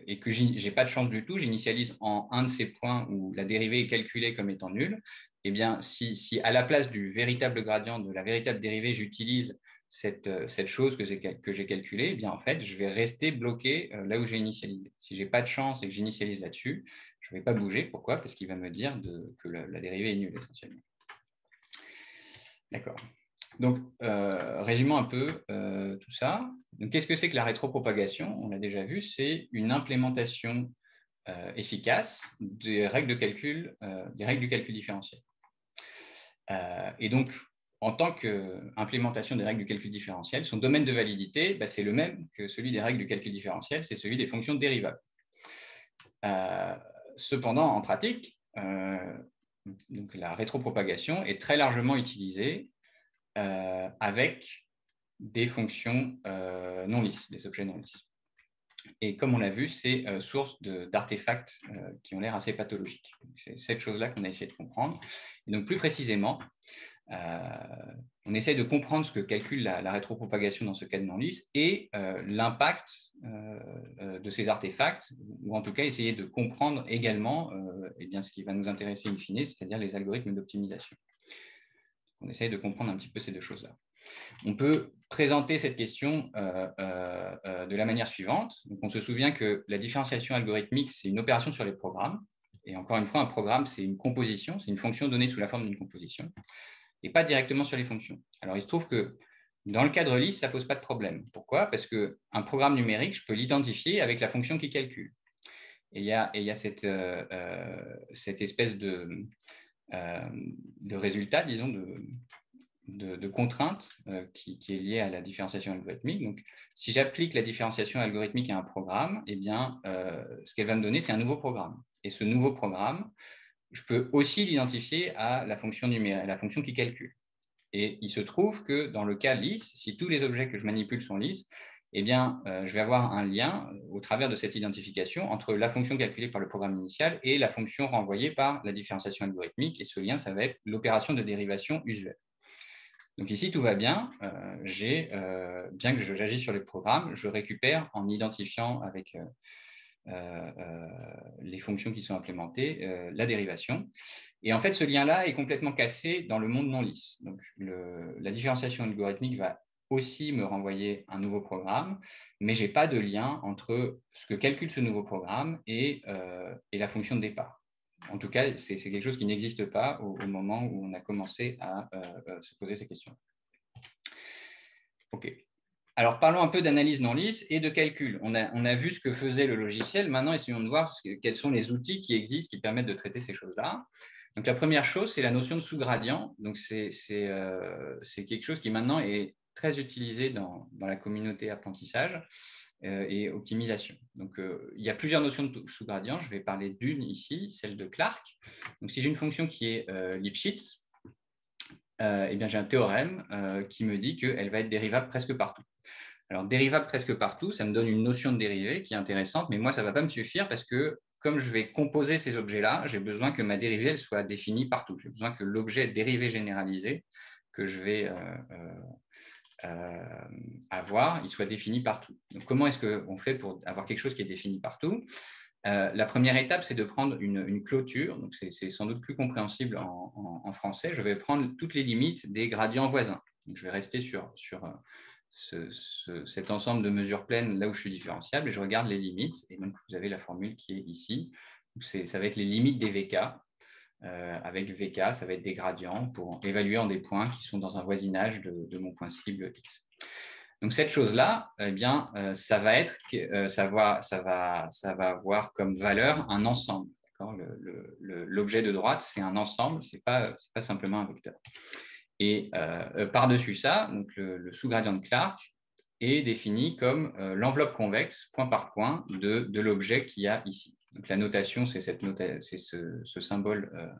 n'ai pas de chance du tout, j'initialise en un de ces points où la dérivée est calculée comme étant nulle. Eh bien, si à la place du véritable gradient, de la véritable dérivée, j'utilise cette chose que j'ai calculée, eh bien, en fait, je vais rester bloqué là où j'ai initialisé. Si je n'ai pas de chance et que j'initialise là-dessus, je ne vais pas bouger. Pourquoi ? Parce qu'il va me dire que la dérivée est nulle, essentiellement. D'accord. Donc, résumons un peu tout ça. Qu'est-ce que c'est que la rétropropagation ? On l'a déjà vu, c'est une implémentation efficace des règles du calcul différentiel. Et donc, en tant qu'implémentation des règles du calcul différentiel, son domaine de validité, c'est le même que celui des règles du calcul différentiel, c'est celui des fonctions dérivables. Cependant, en pratique, donc la rétropropagation est très largement utilisée avec des fonctions non lisses, des objets non lisses. Et comme on l'a vu, c'est source d'artefacts qui ont l'air assez pathologiques. C'est cette chose-là qu'on a essayé de comprendre. Et donc, plus précisément, on essaye de comprendre ce que calcule la rétropropagation dans ce cas de non lisse et l'impact de ces artefacts, ou en tout cas essayer de comprendre également ce qui va nous intéresser in fine, c'est-à-dire les algorithmes d'optimisation. On essaye de comprendre un petit peu ces deux choses-là. On peut présenter cette question de la manière suivante. Donc, on se souvient que la différenciation algorithmique, c'est une opération sur les programmes. Et encore une fois, un programme, c'est une composition, c'est une fonction donnée sous la forme d'une composition, et pas directement sur les fonctions. Alors, il se trouve que dans le cadre lisse, ça ne pose pas de problème. Pourquoi ? Parce qu'un programme numérique, je peux l'identifier avec la fonction qui calcule. Et il y a cette espèce de résultat, disons, de contrainte qui est liée à la différenciation algorithmique. Donc, si j'applique la différenciation algorithmique à un programme, eh bien, ce qu'elle va me donner, c'est un nouveau programme. Et ce nouveau programme, je peux aussi l'identifier à la fonction numérique, à la fonction qui calcule. Et il se trouve que dans le cas lisse, si tous les objets que je manipule sont lisses, eh bien, je vais avoir un lien au travers de cette identification entre la fonction calculée par le programme initial et la fonction renvoyée par la différenciation algorithmique. Et ce lien, ça va être l'opération de dérivation usuelle. Donc ici, tout va bien. Bien que j'agisse sur les programmes, je récupère en identifiant avec les fonctions qui sont implémentées la dérivation. Et en fait, ce lien-là est complètement cassé dans le monde non lisse. Donc, la différenciation algorithmique va aussi me renvoyer un nouveau programme, mais je n'ai pas de lien entre ce que calcule ce nouveau programme et la fonction de départ. En tout cas, c'est quelque chose qui n'existe pas au moment où on a commencé à se poser ces questions. OK. Alors, parlons un peu d'analyse non lisse et de calcul. On a vu ce que faisait le logiciel. Maintenant, essayons de voir quels sont les outils qui existent qui permettent de traiter ces choses-là. Donc, la première chose, c'est la notion de sous-gradient. Donc, c'est quelque chose qui maintenant est très utilisé dans la communauté apprentissage et optimisation. Donc, il y a plusieurs notions de sous-gradient. Je vais parler d'une ici, celle de Clark. Donc, si j'ai une fonction qui est Lipschitz, eh bien, j'ai un théorème qui me dit qu'elle va être dérivable presque partout. Alors, dérivable presque partout, ça me donne une notion de dérivée qui est intéressante, mais moi, ça ne va pas me suffire parce que comme je vais composer ces objets-là, j'ai besoin que ma dérivée elle soit définie partout. J'ai besoin que l'objet dérivé généralisé que je vais avoir, il soit défini partout. Donc, comment est-ce qu'on fait pour avoir quelque chose qui est défini partout ? La première étape, c'est de prendre une clôture. Donc, c'est sans doute plus compréhensible en français. Je vais prendre toutes les limites des gradients voisins. Donc, je vais rester sur cet ensemble de mesures pleines là où je suis différenciable et je regarde les limites. Et donc, vous avez la formule qui est ici. Ça va être les limites des VK. Avec VK, ça va être des gradients pour évaluer en des points qui sont dans un voisinage de mon point cible X. Donc, cette chose-là, eh bien, ça va avoir comme valeur un ensemble. L'objet de droite, c'est un ensemble, ce n'est pas simplement un vecteur. Et par-dessus ça, donc le sous-gradient de Clark est défini comme l'enveloppe convexe, point par point, de l'objet qu'il y a ici. Donc, la notation, c'est ce symbole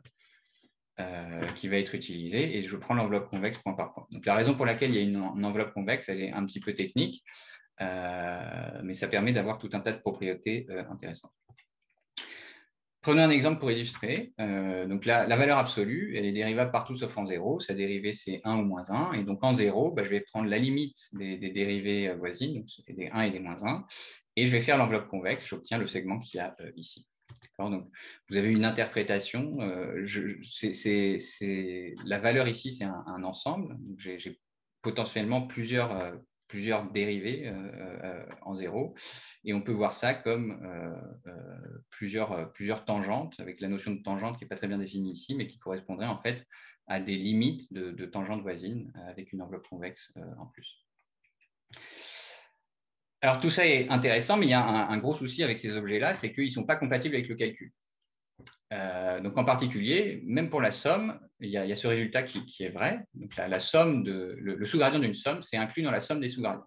qui va être utilisé et je prends l'enveloppe convexe point par point. Donc, la raison pour laquelle il y a une enveloppe convexe, elle est un petit peu technique, mais ça permet d'avoir tout un tas de propriétés intéressantes. Prenons un exemple pour illustrer. Donc, la valeur absolue, elle est dérivable partout sauf en 0. Sa dérivée, c'est 1 ou moins 1. Et donc, en 0, je vais prendre la limite des dérivées voisines, donc c'est des 1 et des moins 1, et je vais faire l'enveloppe convexe. J'obtiens le segment qu'il y a ici. Donc, vous avez une interprétation. La valeur ici, c'est un ensemble. J'ai potentiellement plusieurs dérivées en 0. Et on peut voir ça comme plusieurs tangentes, avec la notion de tangente qui n'est pas très bien définie ici, mais qui correspondrait en fait à des limites de tangentes voisines avec une enveloppe convexe en plus. Alors, tout ça est intéressant, mais il y a un gros souci avec ces objets-là, c'est qu'ils ne sont pas compatibles avec le calcul. Donc, en particulier, même pour la somme, il y a ce résultat qui est vrai. Donc, la somme le sous-gradient d'une somme, c'est inclus dans la somme des sous-gradients.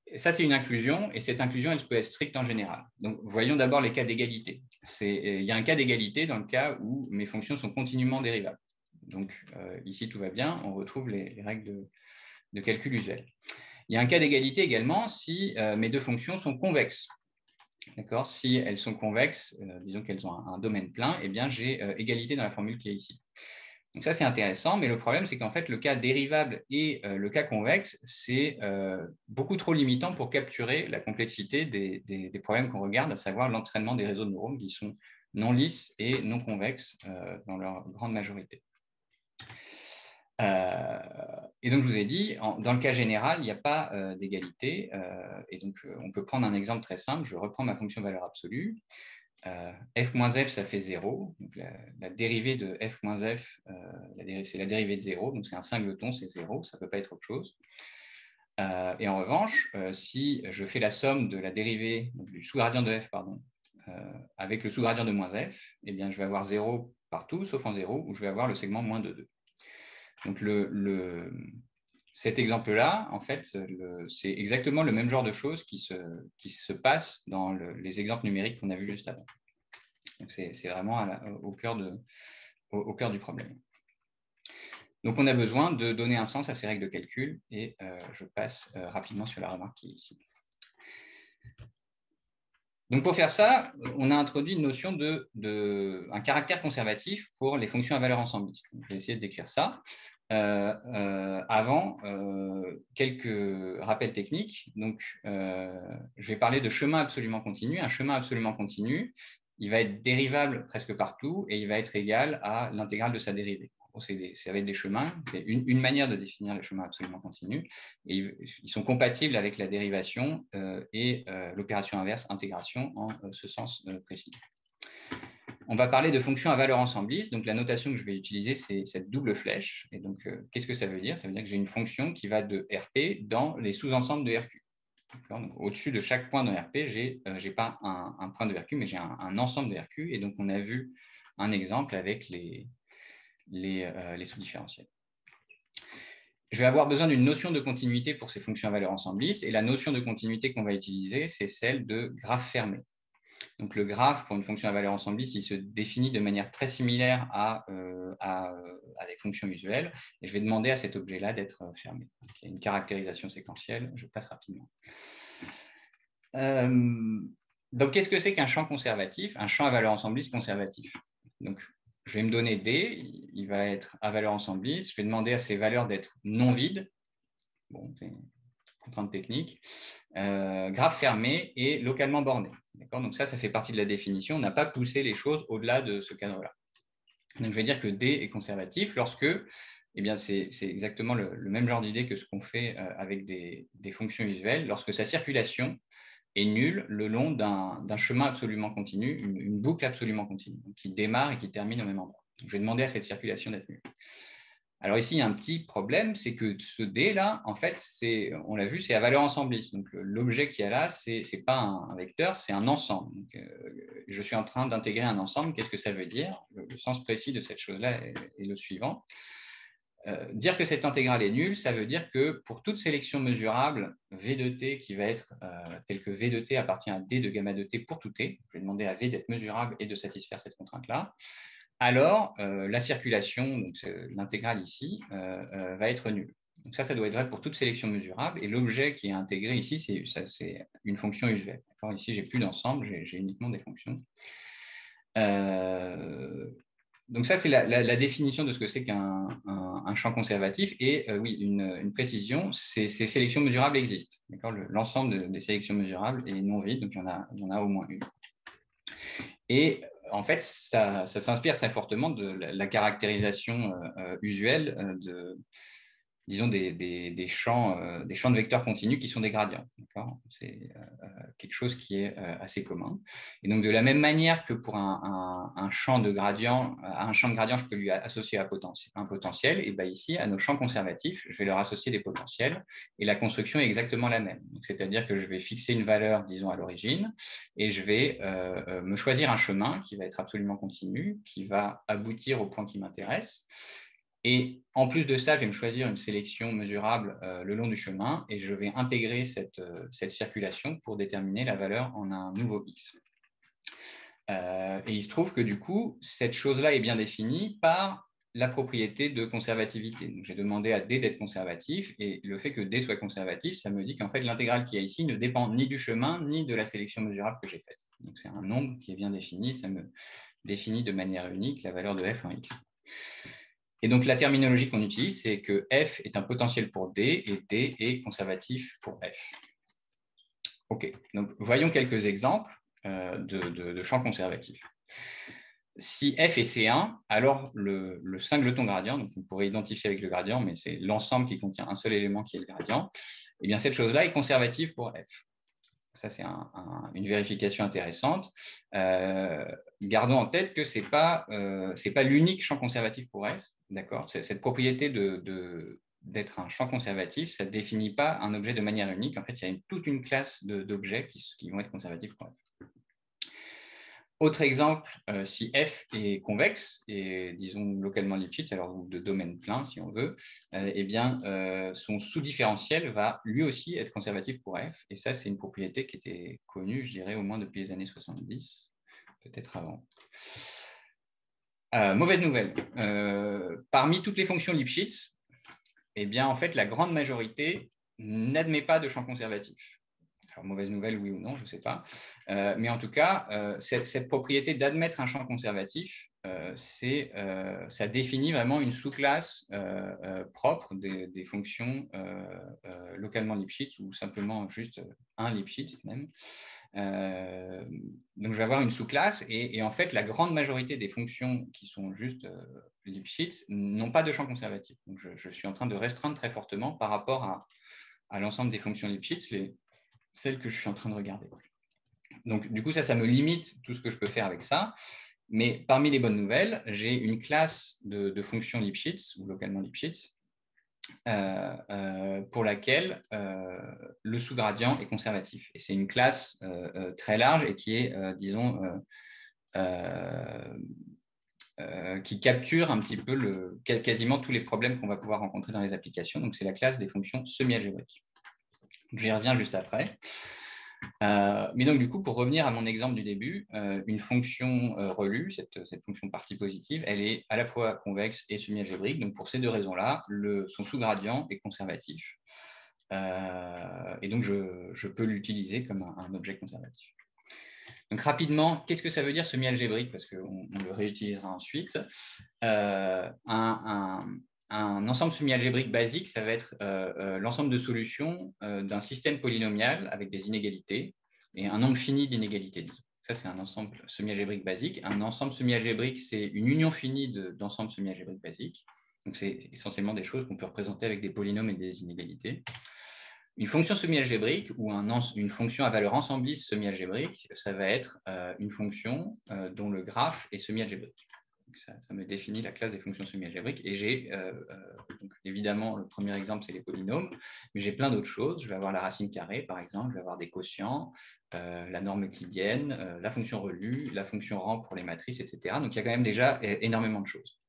Et ça, c'est une inclusion, et cette inclusion, elle peut être stricte en général. Donc, voyons d'abord les cas d'égalité. Il y a un cas d'égalité dans le cas où mes fonctions sont continuellement dérivables. Donc, ici, tout va bien, on retrouve les règles de calcul usuelles. Il y a un cas d'égalité également si mes deux fonctions sont convexes. D'accord ? Si elles sont convexes, disons qu'elles ont un domaine plein, eh bien, j'ai égalité dans la formule qui est ici. Donc ça, c'est intéressant, mais le problème, c'est qu'en fait, le cas dérivable et le cas convexe, c'est beaucoup trop limitant pour capturer la complexité des problèmes qu'on regarde, à savoir l'entraînement des réseaux de neurones qui sont non lisses et non convexes dans leur grande majorité. Et donc, je vous ai dit, dans le cas général, il n'y a pas d'égalité. Et donc, on peut prendre un exemple très simple. Je reprends ma fonction valeur absolue. F moins f, ça fait 0. Donc, la dérivée de f moins f, c'est la dérivée de 0. Donc, c'est un singleton, c'est 0. Ça ne peut pas être autre chose. Et en revanche, si je fais la somme de la dérivée, donc du sous-gradient de f, avec le sous-gradient de moins f, eh bien, je vais avoir 0 partout, sauf en 0, où je vais avoir le segment moins de 2. Donc, cet exemple-là, en fait, c'est exactement le même genre de choses qui se passe dans les exemples numériques qu'on a vus juste avant. Donc, c'est vraiment au cœur du problème. Donc, on a besoin de donner un sens à ces règles de calcul et je passe rapidement sur la remarque qui est ici. Donc, pour faire ça, on a introduit une notion un caractère conservatif pour les fonctions à valeur ensembliste. Donc, je vais essayer de décrire ça. Avant, quelques rappels techniques. Donc, je vais parler de chemin absolument continu. Un chemin absolument continu, il va être dérivable presque partout et il va être égal à l'intégrale de sa dérivée. Ça va être des chemins, c'est une manière de définir le chemin absolument continu. Et ils sont compatibles avec la dérivation et l'opération inverse, intégration, en ce sens précis. On va parler de fonctions à valeur ensembliste. Donc, la notation que je vais utiliser, c'est cette double flèche. Et donc, qu'est-ce que ça veut dire? Ça veut dire que j'ai une fonction qui va de RP dans les sous-ensembles de RQ. Au-dessus de chaque point de RP, je n'ai pas un point de RQ, mais j'ai un ensemble de RQ. Et donc, on a vu un exemple avec les sous-différentiels. Je vais avoir besoin d'une notion de continuité pour ces fonctions à valeur ensembliste. Et la notion de continuité qu'on va utiliser, c'est celle de graphe fermé. Donc, le graphe pour une fonction à valeur ensembliste, il se définit de manière très similaire à des fonctions usuelles. Et je vais demander à cet objet-là d'être fermé. Donc, il y a une caractérisation séquentielle. Je passe rapidement. Donc, qu'est-ce que c'est qu'un champ conservatif? Un champ à valeur ensembliste conservatif. Donc, je vais me donner D, il va être à valeur ensembliste. Je vais demander à ces valeurs d'être non vides. Bon, c'est une contrainte technique. Graphe fermé et localement borné. Donc ça fait partie de la définition. On n'a pas poussé les choses au-delà de ce cadre-là. Donc je vais dire que D est conservatif lorsque, c'est exactement le même genre d'idée que ce qu'on fait avec des fonctions usuelles, lorsque sa circulation est nulle le long d'un chemin absolument continu, une boucle absolument continue, qui démarre et qui termine au même endroit. Donc, je vais demander à cette circulation d'être nulle. Alors ici, il y a un petit problème, c'est que ce D-là, en fait, on l'a vu, c'est à valeur ensembliste. Donc l'objet qu'il y a là, ce n'est pas un vecteur, c'est un ensemble. Donc, je suis en train d'intégrer un ensemble. Qu'est-ce que ça veut dire? Le sens précis de cette chose-là est le suivant. Dire que cette intégrale est nulle, ça veut dire que pour toute sélection mesurable, V de t qui va être tel que V de t appartient à D de gamma de t pour tout t, je vais demander à V d'être mesurable et de satisfaire cette contrainte-là, alors la circulation, donc l'intégrale ici, va être nulle. Donc ça doit être vrai pour toute sélection mesurable, et l'objet qui est intégré ici, c'est une fonction usuelle. Ici, je n'ai plus d'ensemble, j'ai uniquement des fonctions. Donc ça, c'est la définition de ce que c'est qu'un champ conservatif. Et oui, une précision, ces sélections mesurables existent. L'ensemble des sélections mesurables est non vide, donc il y en a au moins une. Et en fait, ça s'inspire très fortement de la caractérisation usuelle disons, des champs de vecteurs continus qui sont des gradients. C'est quelque chose qui est assez commun. Et donc, de la même manière que pour un champ de gradient, je peux lui associer un potentiel, et bien ici, à nos champs conservatifs, je vais leur associer des potentiels, et la construction est exactement la même. C'est-à-dire que je vais fixer une valeur, disons, à l'origine, et je vais me choisir un chemin qui va être absolument continu, qui va aboutir au point qui m'intéresse. Et en plus de ça, je vais me choisir une sélection mesurable le long du chemin et je vais intégrer cette circulation pour déterminer la valeur en un nouveau x. Et il se trouve que du coup, cette chose-là est bien définie par la propriété de conservativité. J'ai demandé à D d'être conservatif et le fait que D soit conservatif, ça me dit qu'en fait, l'intégrale qu'il y a ici ne dépend ni du chemin ni de la sélection mesurable que j'ai faite. Donc c'est un nombre qui est bien défini, ça me définit de manière unique la valeur de f en x. Et donc, la terminologie qu'on utilise, c'est que f est un potentiel pour D et D est conservatif pour f. OK, donc voyons quelques exemples de champs conservatifs. Si f est C1, alors le singleton gradient, donc on pourrait identifier avec le gradient, mais c'est l'ensemble qui contient un seul élément qui est le gradient, eh bien cette chose-là est conservative pour f. Ça, c'est une vérification intéressante. Gardons en tête que ce n'est pas l'unique champ conservatif pour S. Cette propriété d'être un champ conservatif, ça ne définit pas un objet de manière unique. En fait, il y a toute une classe d'objets qui vont être conservatifs pour F. Autre exemple, si F est convexe, et disons localement Lipschitz, alors de domaine plein si on veut, eh bien, son sous-différentiel va lui aussi être conservatif pour F. Et ça, c'est une propriété qui était connue, je dirais, au moins depuis les années 70, peut-être avant. Mauvaise nouvelle. Parmi toutes les fonctions Lipschitz, eh bien, en fait, la grande majorité n'admet pas de champ conservatif. Alors, mauvaise nouvelle, oui ou non, je ne sais pas. Mais en tout cas, cette propriété d'admettre un champ conservatif, ça définit vraiment une sous-classe propre des fonctions localement Lipschitz ou simplement juste un Lipschitz même. Donc, je vais avoir une sous-classe et en fait, la grande majorité des fonctions qui sont juste Lipschitz n'ont pas de champ conservatif. Donc, je suis en train de restreindre très fortement par rapport à l'ensemble des fonctions Lipschitz, celles que je suis en train de regarder. Donc, du coup, ça me limite tout ce que je peux faire avec ça. Mais parmi les bonnes nouvelles, j'ai une classe de fonctions Lipschitz ou localement Lipschitz pour laquelle le sous-gradient est conservatif. Et c'est une classe très large et qui est, disons, qui capture un petit peu quasiment tous les problèmes qu'on va pouvoir rencontrer dans les applications. Donc, c'est la classe des fonctions semi-algébriques. J'y reviens juste après. Mais donc, du coup, pour revenir à mon exemple du début, une fonction relue, cette fonction partie positive, elle est à la fois convexe et semi-algébrique. Donc, pour ces deux raisons-là, son sous-gradient est conservatif. Et donc, je peux l'utiliser comme un objet conservatif. Donc, rapidement, qu'est-ce que ça veut dire semi-algébrique? Parce qu'on le réutilisera ensuite. Un ensemble semi-algébrique basique, ça va être l'ensemble de solutions d'un système polynomial avec des inégalités et un nombre fini d'inégalités. Ça, c'est un ensemble semi-algébrique basique. Un ensemble semi-algébrique, c'est une union finie d'ensembles semi-algébriques basiques. Donc, c'est essentiellement des choses qu'on peut représenter avec des polynômes et des inégalités. Une fonction semi-algébrique ou une fonction à valeur ensembliste semi-algébrique, ça va être une fonction dont le graphe est semi-algébrique. Ça me définit la classe des fonctions semi-algébriques. Et j'ai, donc évidemment, le premier exemple, c'est les polynômes, mais j'ai plein d'autres choses. Je vais avoir la racine carrée, par exemple, je vais avoir des quotients, la norme euclidienne, la fonction relue, la fonction rang pour les matrices, etc. Donc, il y a quand même déjà énormément de choses.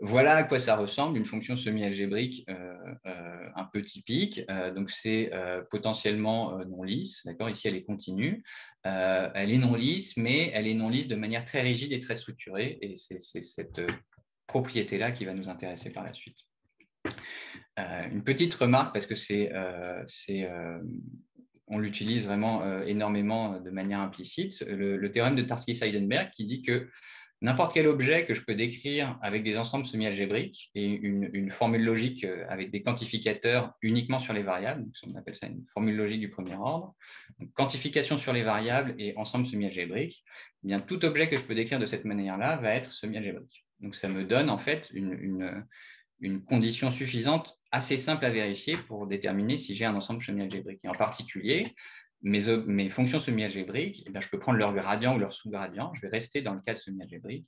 Voilà à quoi ça ressemble, une fonction semi-algébrique un peu typique. Donc, c'est potentiellement non lisse. D'accord, ici, elle est continue. Elle est non lisse, mais elle est non lisse de manière très rigide et très structurée. Et c'est cette propriété-là qui va nous intéresser par la suite. Une petite remarque, parce que on l'utilise vraiment énormément de manière implicite, le théorème de Tarski-Seidenberg qui dit que n'importe quel objet que je peux décrire avec des ensembles semi-algébriques et une formule logique avec des quantificateurs uniquement sur les variables, donc on appelle ça une formule logique du premier ordre, donc, quantification sur les variables et ensemble semi-algébrique, eh bien tout objet que je peux décrire de cette manière-là va être semi-algébrique. Donc ça me donne en fait une condition suffisante assez simple à vérifier pour déterminer si j'ai un ensemble semi-algébrique. Et en particulier, mes fonctions semi-algébriques, eh bien, je peux prendre leur gradient ou leur sous-gradient. Je vais rester dans le cadre semi-algébrique.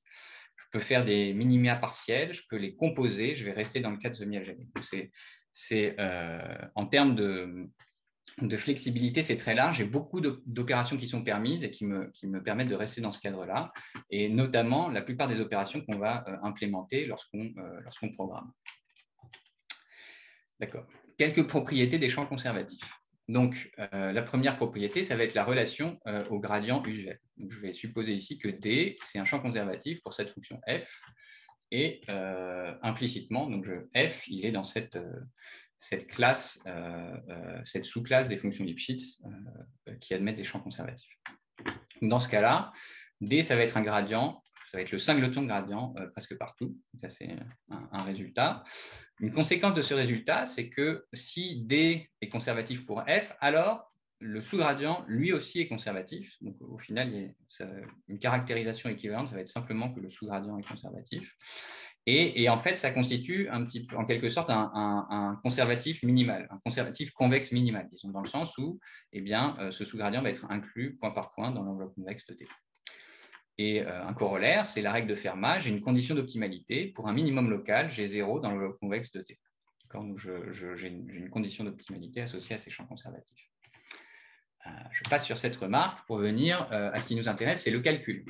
Je peux faire des minima partiels, je peux les composer. Je vais rester dans le cadre semi-algébrique. En termes de flexibilité, c'est très large. J'ai beaucoup d'opérations qui sont permises et qui me permettent de rester dans ce cadre-là. Et notamment, la plupart des opérations qu'on va implémenter lorsqu'on programme. D'accord. Quelques propriétés des champs conservatifs. Donc, la première propriété, ça va être la relation au gradient usuel. Donc, je vais supposer ici que D, c'est un champ conservatif pour cette fonction f. Et implicitement, donc f, il est dans cette classe, cette sous-classe des fonctions Lipschitz qui admettent des champs conservatifs. Dans ce cas-là, D, ça va être un gradient. Ça va être le singleton de gradient presque partout. Ça, c'est un résultat. Une conséquence de ce résultat, c'est que si D est conservatif pour F, alors le sous-gradient, lui aussi, est conservatif. Donc, au final, une caractérisation équivalente, ça va être simplement que le sous-gradient est conservatif. Et en fait, ça constitue en quelque sorte un conservatif minimal, un conservatif convexe minimal, disons, dans le sens où eh bien, ce sous-gradient va être inclus point par point dans l'enveloppe convexe de D. Et un corollaire, c'est la règle de Fermat. J'ai une condition d'optimalité pour un minimum local, j'ai 0 dans l'enveloppe convexe de T. Donc, j'ai une condition d'optimalité associée à ces champs conservatifs. Je passe sur cette remarque pour venir à ce qui nous intéresse, c'est le calcul.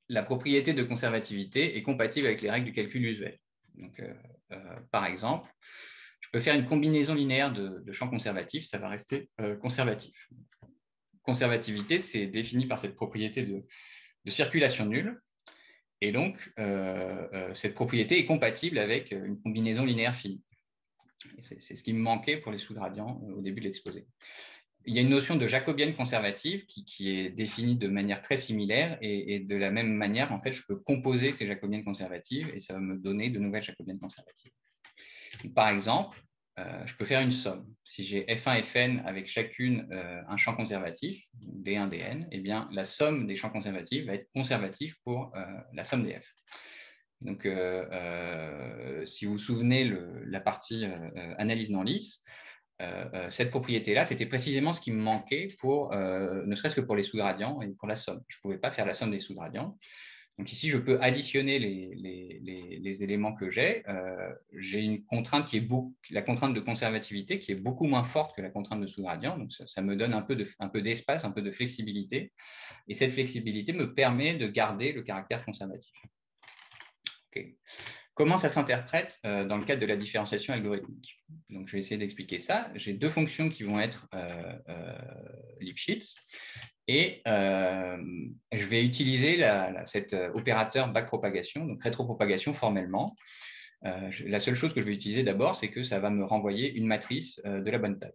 La propriété de conservativité est compatible avec les règles du calcul usuel. Donc, par exemple, je peux faire une combinaison linéaire de champs conservatifs, ça va rester conservatif. Conservativité, c'est défini par cette propriété circulation nulle. Et donc, cette propriété est compatible avec une combinaison linéaire finie. C'est ce qui me manquait pour les sous-gradients au début de l'exposé. Il y a une notion de jacobienne conservative qui est définie de manière très similaire et de la même manière, en fait, je peux composer ces jacobiennes conservatives et ça va me donner de nouvelles jacobiennes conservatives. Par exemple, je peux faire une somme. Si j'ai F1 et Fn avec chacune un champ conservatif, D1, Dn, eh bien, la somme des champs conservatifs va être conservative pour la somme des F. Donc, si vous vous souvenez, la partie analyse non lisse, cette propriété-là, c'était précisément ce qui me manquait pour, ne serait-ce que pour les sous-gradients et pour la somme. Je ne pouvais pas faire la somme des sous-gradients. Donc ici, je peux additionner les éléments que j'ai. J'ai une contrainte qui est la contrainte de conservativité qui est beaucoup moins forte que la contrainte de sous-gradient. Donc ça me donne un peu d'espace, un peu de flexibilité. Et cette flexibilité me permet de garder le caractère conservatif. Okay. Comment ça s'interprète dans le cadre de la différenciation algorithmique? Donc, je vais essayer d'expliquer ça. J'ai deux fonctions qui vont être Lipschitz et je vais utiliser cet opérateur backpropagation, donc rétropropagation formellement. La seule chose que je vais utiliser d'abord, c'est que ça va me renvoyer une matrice de la bonne taille.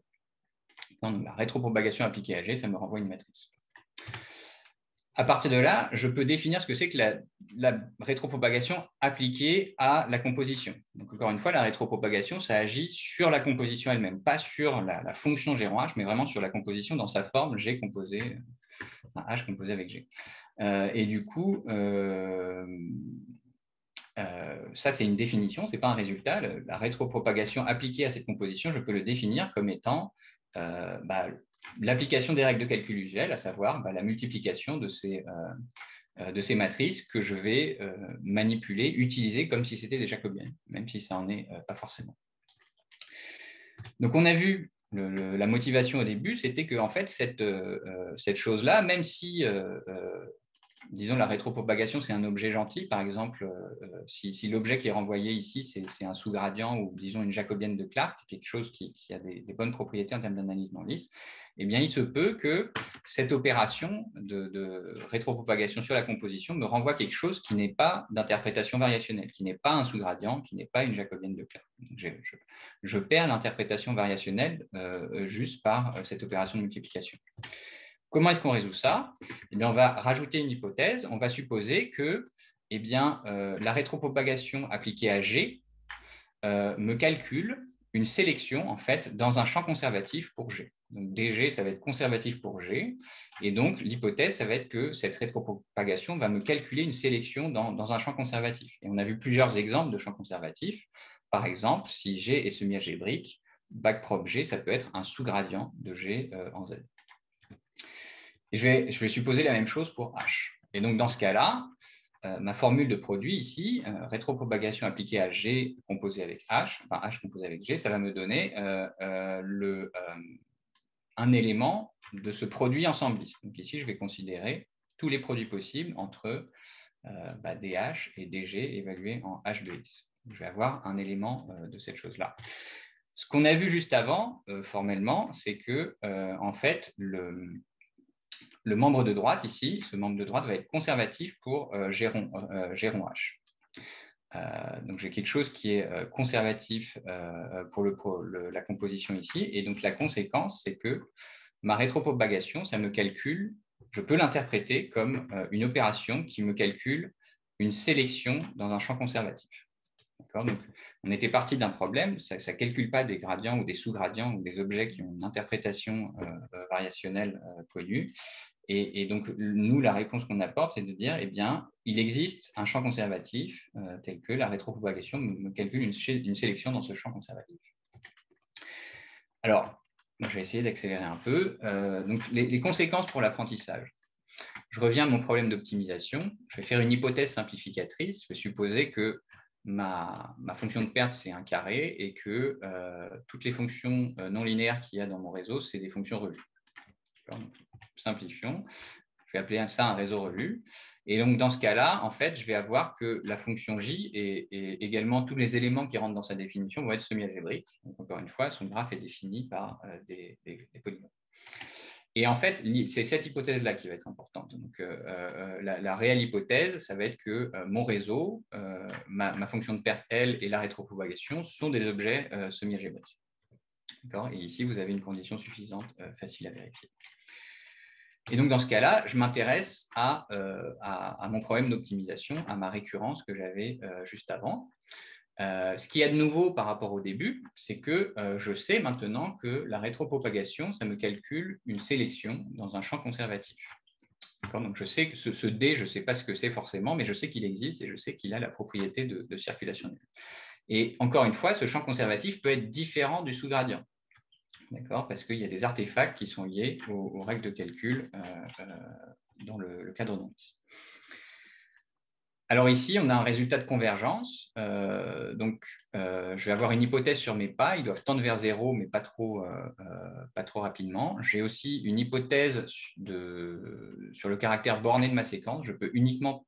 Donc, la rétropropagation appliquée à G, ça me renvoie une matrice. À partir de là, je peux définir ce que c'est que la rétropropagation appliquée à la composition. Donc, encore une fois, la rétropropagation, ça agit sur la composition elle-même, pas sur la fonction G rond H, mais vraiment sur la composition dans sa forme G composé, H composé avec G. Et du coup, ça, c'est une définition, ce n'est pas un résultat. La rétropropagation appliquée à cette composition, je peux le définir comme étant l'application des règles de calcul usuelles, à savoir la multiplication de ces matrices que je vais manipuler, utiliser comme si c'était des jacobiennes, même si ça n'en est pas forcément. Donc, on a vu la motivation au début, c'était que en fait, cette chose-là, même si disons, la rétropropagation, c'est un objet gentil. Par exemple, si l'objet qui est renvoyé ici, c'est un sous-gradient ou, disons, une jacobienne de Clark, quelque chose qui a des bonnes propriétés en termes d'analyse non lisse, eh bien, il se peut que cette opération de rétropropagation sur la composition me renvoie quelque chose qui n'est pas d'interprétation variationnelle, qui n'est pas un sous-gradient, qui n'est pas une jacobienne de Clark. Donc, je perds l'interprétation variationnelle juste par cette opération de multiplication. Comment est-ce qu'on résout ça? Eh bien, on va rajouter une hypothèse. On va supposer que la rétropropagation appliquée à G me calcule une sélection en fait, dans un champ conservatif pour G. Donc, DG, ça va être conservatif pour G. Et donc, l'hypothèse, ça va être que cette rétropropagation va me calculer une sélection dans un champ conservatif. Et on a vu plusieurs exemples de champs conservatifs. Par exemple, si G est semi-algébrique, backprop G, ça peut être un sous-gradient de G en Z. Et je vais supposer la même chose pour H. Et donc, dans ce cas-là, ma formule de produit ici, rétropropagation appliquée à G composé avec H, enfin H composé avec G, ça va me donner un élément de ce produit ensembliste. Donc ici, je vais considérer tous les produits possibles entre DH et DG évalués en H de X. Je vais avoir un élément de cette chose-là. Ce qu'on a vu juste avant, formellement, c'est que, en fait, le membre de droite ici, ce membre de droite va être conservatif pour G rond H. Donc j'ai quelque chose qui est conservatif pour la composition ici. Et donc la conséquence, c'est que ma rétropropagation, ça me calcule, je peux l'interpréter comme une opération qui me calcule une sélection dans un champ conservatif. Donc, on était parti d'un problème, ça ne calcule pas des gradients ou des sous-gradients ou des objets qui ont une interprétation variationnelle connue. Et donc, nous, la réponse qu'on apporte, c'est de dire, eh bien, il existe un champ conservatif tel que la rétropropagation me calcule une sélection dans ce champ conservatif. Alors, je vais essayer d'accélérer un peu. Donc, les conséquences pour l'apprentissage. Je reviens à mon problème d'optimisation. Je vais faire une hypothèse simplificatrice. Je vais supposer que ma fonction de perte, c'est un carré et que toutes les fonctions non linéaires qu'il y a dans mon réseau, c'est des fonctions revues. Simplifions. Je vais appeler ça un réseau relu. Et donc, dans ce cas-là, en fait, je vais avoir que la fonction J et également tous les éléments qui rentrent dans sa définition vont être semi-algébriques. Donc, encore une fois, son graphe est défini par des polynômes. Et en fait, c'est cette hypothèse-là qui va être importante. Donc, la réelle hypothèse, ça va être que mon réseau, ma fonction de perte L et la rétropropagation sont des objets semi-algébriques. Et ici, vous avez une condition suffisante, facile à vérifier. Et donc, dans ce cas-là, je m'intéresse à mon problème d'optimisation, à ma récurrence que j'avais juste avant. Ce qu'il y a de nouveau par rapport au début, c'est que je sais maintenant que la rétropropagation, ça me calcule une sélection dans un champ conservatif. Donc, je sais que ce D, je ne sais pas ce que c'est forcément, mais je sais qu'il existe et je sais qu'il a la propriété de circulation nulle. Et encore une fois, ce champ conservatif peut être différent du sous-gradient. Parce qu'il y a des artefacts qui sont liés aux règles de calcul dans le cadre d'Ondis. Alors ici, on a un résultat de convergence. Je vais avoir une hypothèse sur mes pas. Ils doivent tendre vers 0, mais pas trop rapidement. J'ai aussi une hypothèse sur le caractère borné de ma séquence. Je peux uniquement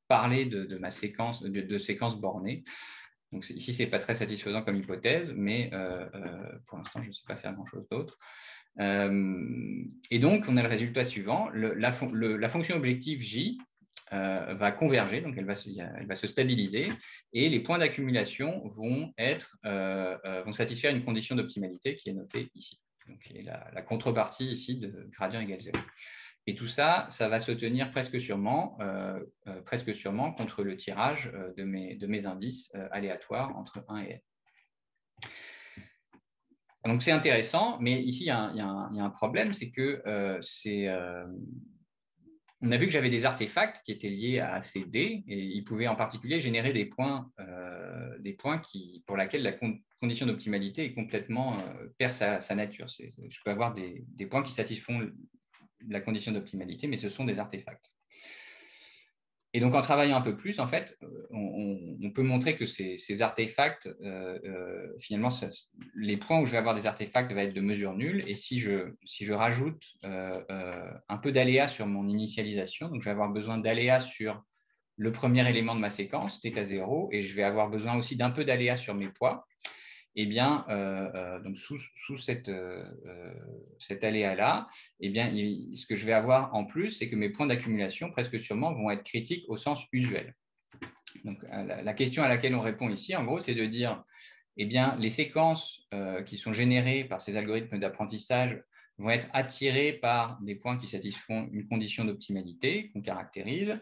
parler de ma séquence, de séquences bornées. Donc ici, ce n'est pas très satisfaisant comme hypothèse, mais pour l'instant, je ne sais pas faire grand-chose d'autre. Et donc, on a le résultat suivant. La fonction objective J va converger, donc elle va se stabiliser, et les points d'accumulation vont satisfaire une condition d'optimalité qui est notée ici. Donc, la contrepartie ici de gradient égale 0. Et tout ça, ça va se tenir presque sûrement contre le tirage de mes indices aléatoires entre 1 et n. Donc, c'est intéressant, mais ici, il y a un problème, c'est que on a vu que j'avais des artefacts qui étaient liés à ces D, et ils pouvaient en particulier générer des points pour lesquels la condition d'optimalité est complètement perd sa nature. Je peux avoir des points qui satisfont la condition d'optimalité, mais ce sont des artefacts. Et donc, en travaillant un peu plus, en fait, on peut montrer que ces artefacts, finalement, les points où je vais avoir des artefacts vont être de mesure nulle. Et si je rajoute un peu d'aléa sur mon initialisation, donc je vais avoir besoin d'aléa sur le premier élément de ma séquence, θ0, et je vais avoir besoin aussi d'un peu d'aléa sur mes poids. Eh bien, donc sous cet aléa-là, eh bien, ce que je vais avoir en plus, c'est que mes points d'accumulation, presque sûrement, vont être critiques au sens usuel. Donc, la question à laquelle on répond ici, en gros, c'est de dire, eh bien, les séquences qui sont générées par ces algorithmes d'apprentissage vont être attirées par des points qui satisfont une condition d'optimalité qu'on caractérise.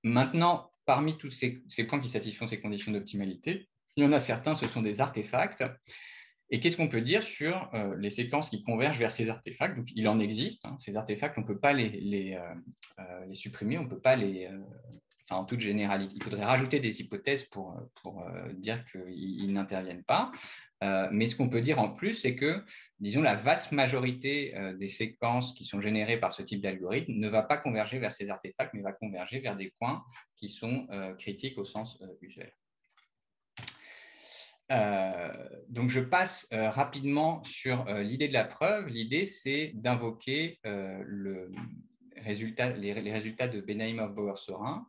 Maintenant, parmi tous ces points qui satisfont ces conditions d'optimalité, il y en a certains, ce sont des artefacts. Et qu'est-ce qu'on peut dire sur les séquences qui convergent vers ces artefacts? Donc, il en existe. Ces artefacts, on ne peut pas les supprimer, on ne peut pas en toute généralité. Il faudrait rajouter des hypothèses pour dire qu'ils n'interviennent pas. Mais ce qu'on peut dire en plus, c'est que, disons, la vaste majorité des séquences qui sont générées par ce type d'algorithme ne va pas converger vers ces artefacts, mais va converger vers des points qui sont critiques au sens usuel. Donc, je passe rapidement sur l'idée de la preuve. L'idée, c'est d'invoquer les résultats de Benaimov-Bauer-Sorin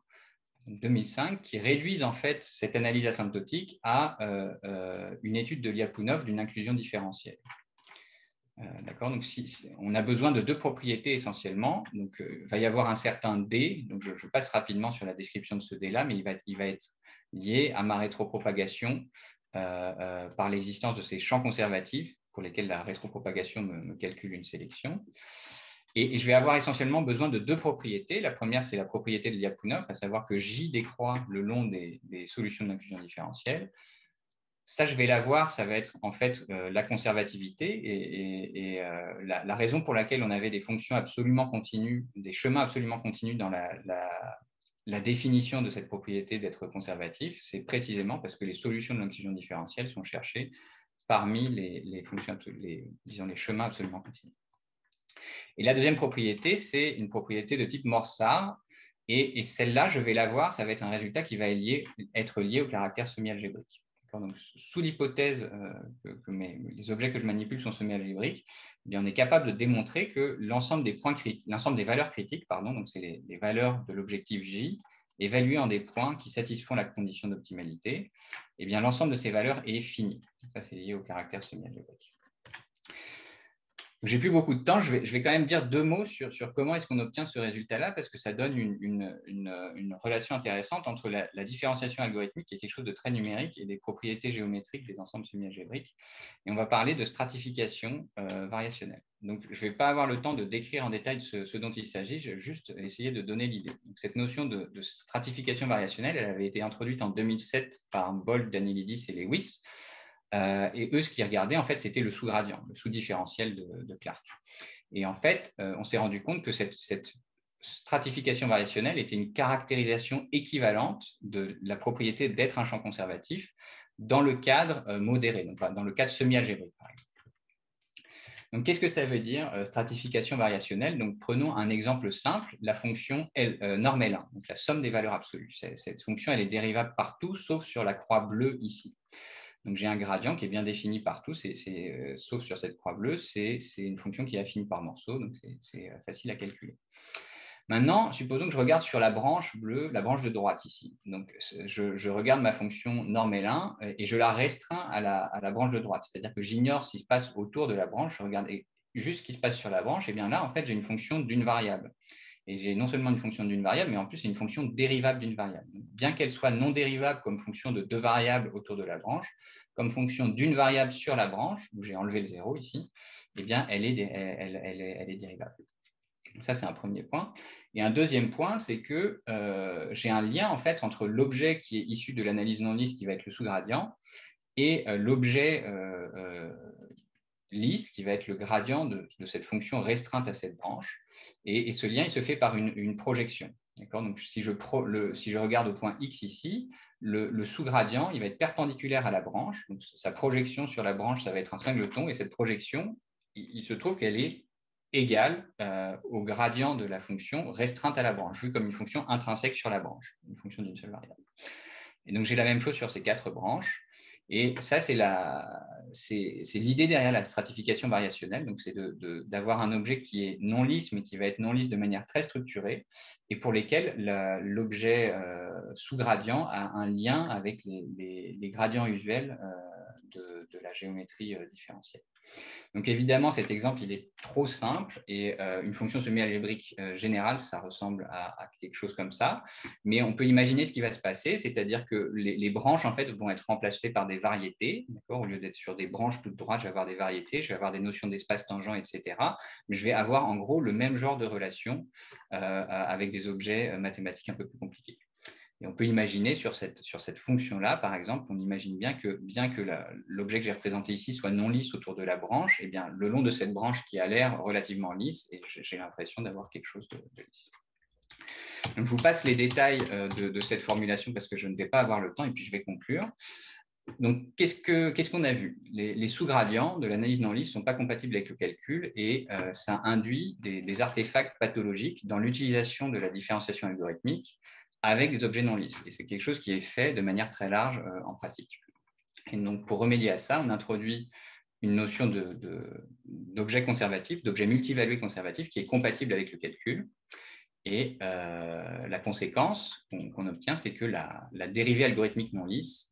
2005 qui réduisent en fait cette analyse asymptotique à une étude de Lyapunov d'une inclusion différentielle. D'accord. Donc, on a besoin de deux propriétés essentiellement. Donc, il va y avoir un certain D. Donc, je passe rapidement sur la description de ce D-là, mais il va être lié à ma rétropropagation par l'existence de ces champs conservatifs pour lesquels la rétropropagation me calcule une sélection. Et je vais avoir essentiellement besoin de deux propriétés. La première, c'est la propriété de Lyapunov, à savoir que J décroît le long des solutions d'inclusion différentielle. Ça, je vais l'avoir, ça va être en fait la conservativité et la raison pour laquelle on avait des fonctions absolument continues, des chemins absolument continus dans la définition de cette propriété d'être conservatif, c'est précisément parce que les solutions de l'inclusion différentielle sont cherchées parmi les chemins absolument continus. Et la deuxième propriété, c'est une propriété de type Morsar. Et celle-là, je vais l'avoir, ça va être un résultat qui va être lié au caractère semi-algébrique. Donc, sous l'hypothèse que les objets que je manipule sont semi-algébriques, eh on est capable de démontrer que l'ensemble des valeurs critiques, donc c'est les valeurs de l'objectif J, évaluées en des points qui satisfont la condition d'optimalité, eh l'ensemble de ces valeurs est fini. Ça, c'est lié au caractère semi-algébrique. J'ai plus beaucoup de temps, je vais quand même dire 2 mots sur comment est-ce qu'on obtient ce résultat-là, parce que ça donne une relation intéressante entre la différenciation algorithmique, qui est quelque chose de très numérique, et des propriétés géométriques des ensembles semi-algébriques. Et on va parler de stratification variationnelle. Donc, je ne vais pas avoir le temps de décrire en détail ce dont il s'agit, je vais juste essayer de donner l'idée. Cette notion de stratification variationnelle, elle avait été introduite en 2007 par Bold, Danielidis et Lewis. Et eux, ce qu'ils regardaient, en fait, c'était le sous-gradient, le sous-différentiel de Clark. Et en fait, on s'est rendu compte que cette stratification variationnelle était une caractérisation équivalente de la propriété d'être un champ conservatif dans le cadre modéré, donc dans le cadre semi-algébrique, par exemple. Donc, qu'est-ce que ça veut dire, stratification variationnelle? Donc, prenons un exemple simple, la fonction norme L1, donc la somme des valeurs absolues. Cette fonction, elle est dérivable partout, sauf sur la croix bleue ici. Donc, j'ai un gradient qui est bien défini partout, sauf sur cette croix bleue, c'est une fonction qui est affinie par morceaux, donc c'est facile à calculer. Maintenant, supposons que je regarde sur la branche bleue, la branche de droite ici. Donc, je regarde ma fonction norme L1 et je la restreins à la branche de droite. C'est-à-dire que j'ignore ce qui se passe autour de la branche, je regarde juste ce qui se passe sur la branche. Et bien là, en fait, j'ai une fonction d'une variable. Et j'ai non seulement une fonction d'une variable, mais en plus, c'est une fonction dérivable d'une variable. Donc, bien qu'elle soit non dérivable comme fonction de 2 variables autour de la branche, comme fonction d'une variable sur la branche, où j'ai enlevé le 0 ici, eh bien, elle est dérivable. Donc ça, c'est un premier point. Et un deuxième point, c'est que j'ai un lien en fait, entre l'objet qui est issu de l'analyse non lisse, qui va être le sous-gradient, et l'objet lisse, qui va être le gradient de cette fonction restreinte à cette branche. Et ce lien, il se fait par une projection. Donc, si je regarde au point X ici, le sous-gradient, il va être perpendiculaire à la branche. Donc, sa projection sur la branche, ça va être un singleton. Et cette projection, il se trouve qu'elle est égale au gradient de la fonction restreinte à la branche, vue comme une fonction intrinsèque sur la branche, une fonction d'une seule variable. Et donc, j'ai la même chose sur ces 4 branches. Et ça, c'est l'idée derrière la stratification variationnelle. Donc, c'est d'avoir un objet qui est non lisse, mais qui va être non lisse de manière très structurée, et pour lesquels l'objet sous-gradient a un lien avec les gradients usuels de la géométrie différentielle. Donc évidemment, cet exemple, il est trop simple et une fonction semi-algébrique générale, ça ressemble à quelque chose comme ça. Mais on peut imaginer ce qui va se passer, c'est-à-dire que les branches, en fait, vont être remplacées par des variétés. Au lieu d'être sur des branches toutes droites, je vais avoir des variétés, je vais avoir des notions d'espace tangent, etc. Mais je vais avoir en gros le même genre de relation avec des objets mathématiques un peu plus compliqués. Et on peut imaginer sur cette fonction-là, par exemple, on imagine bien que l'objet que j'ai représenté ici soit non lisse autour de la branche, et bien le long de cette branche qui a l'air relativement lisse, et j'ai l'impression d'avoir quelque chose de lisse. Donc, je vous passe les détails de cette formulation parce que je ne vais pas avoir le temps, et puis je vais conclure. Donc, qu'est-ce qu'on a vu? Les sous-gradients de l'analyse non lisse ne sont pas compatibles avec le calcul, et ça induit des artefacts pathologiques dans l'utilisation de la différenciation algorithmique avec des objets non lisses. Et c'est quelque chose qui est fait de manière très large en pratique. Et donc, pour remédier à ça, on introduit une notion d'objet conservatif, d'objet multivalué conservatif qui est compatible avec le calcul. Et la conséquence qu'on obtient, c'est que la dérivée algorithmique non lisse,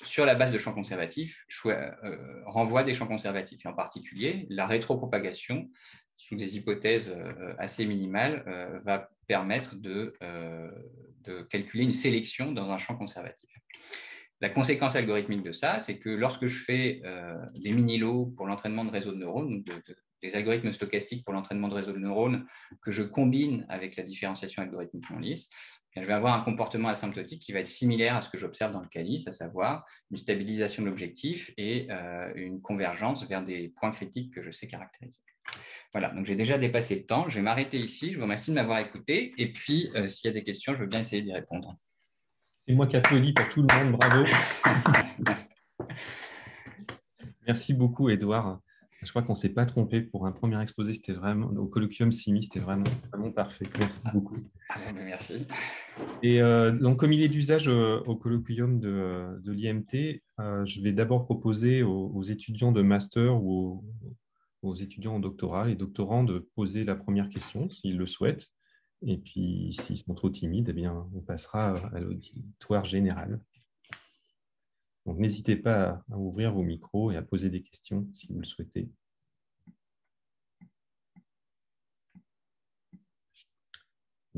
sur la base de champs conservatifs, renvoie des champs conservatifs. Et en particulier, la rétropropagation, sous des hypothèses assez minimales, va permettre de calculer une sélection dans un champ conservatif. La conséquence algorithmique de ça, c'est que lorsque je fais des mini-lots pour l'entraînement de réseaux de neurones, des algorithmes stochastiques pour l'entraînement de réseaux de neurones que je combine avec la différenciation algorithmique non lisse, je vais avoir un comportement asymptotique qui va être similaire à ce que j'observe dans le calice, à savoir une stabilisation de l'objectif et une convergence vers des points critiques que je sais caractériser. Voilà, donc j'ai déjà dépassé le temps. Je vais m'arrêter ici. Je vous remercie de m'avoir écouté. Et puis, s'il y a des questions, je veux bien essayer d'y répondre. C'est moi qui applaudis pour tout le monde. Bravo. Merci beaucoup, Edouard. Je crois qu'on ne s'est pas trompé pour un premier exposé. C'était vraiment, au colloquium CIMI, c'était vraiment parfait. Merci beaucoup. Merci. Et donc, comme il est d'usage au colloquium de l'IMT, je vais d'abord proposer aux étudiants de master ou aux étudiants en doctorat et doctorants de poser la première question s'ils le souhaitent. Et puis, s'ils sont trop timides, eh bien, on passera à l'auditoire général. Donc, n'hésitez pas à ouvrir vos micros et à poser des questions si vous le souhaitez.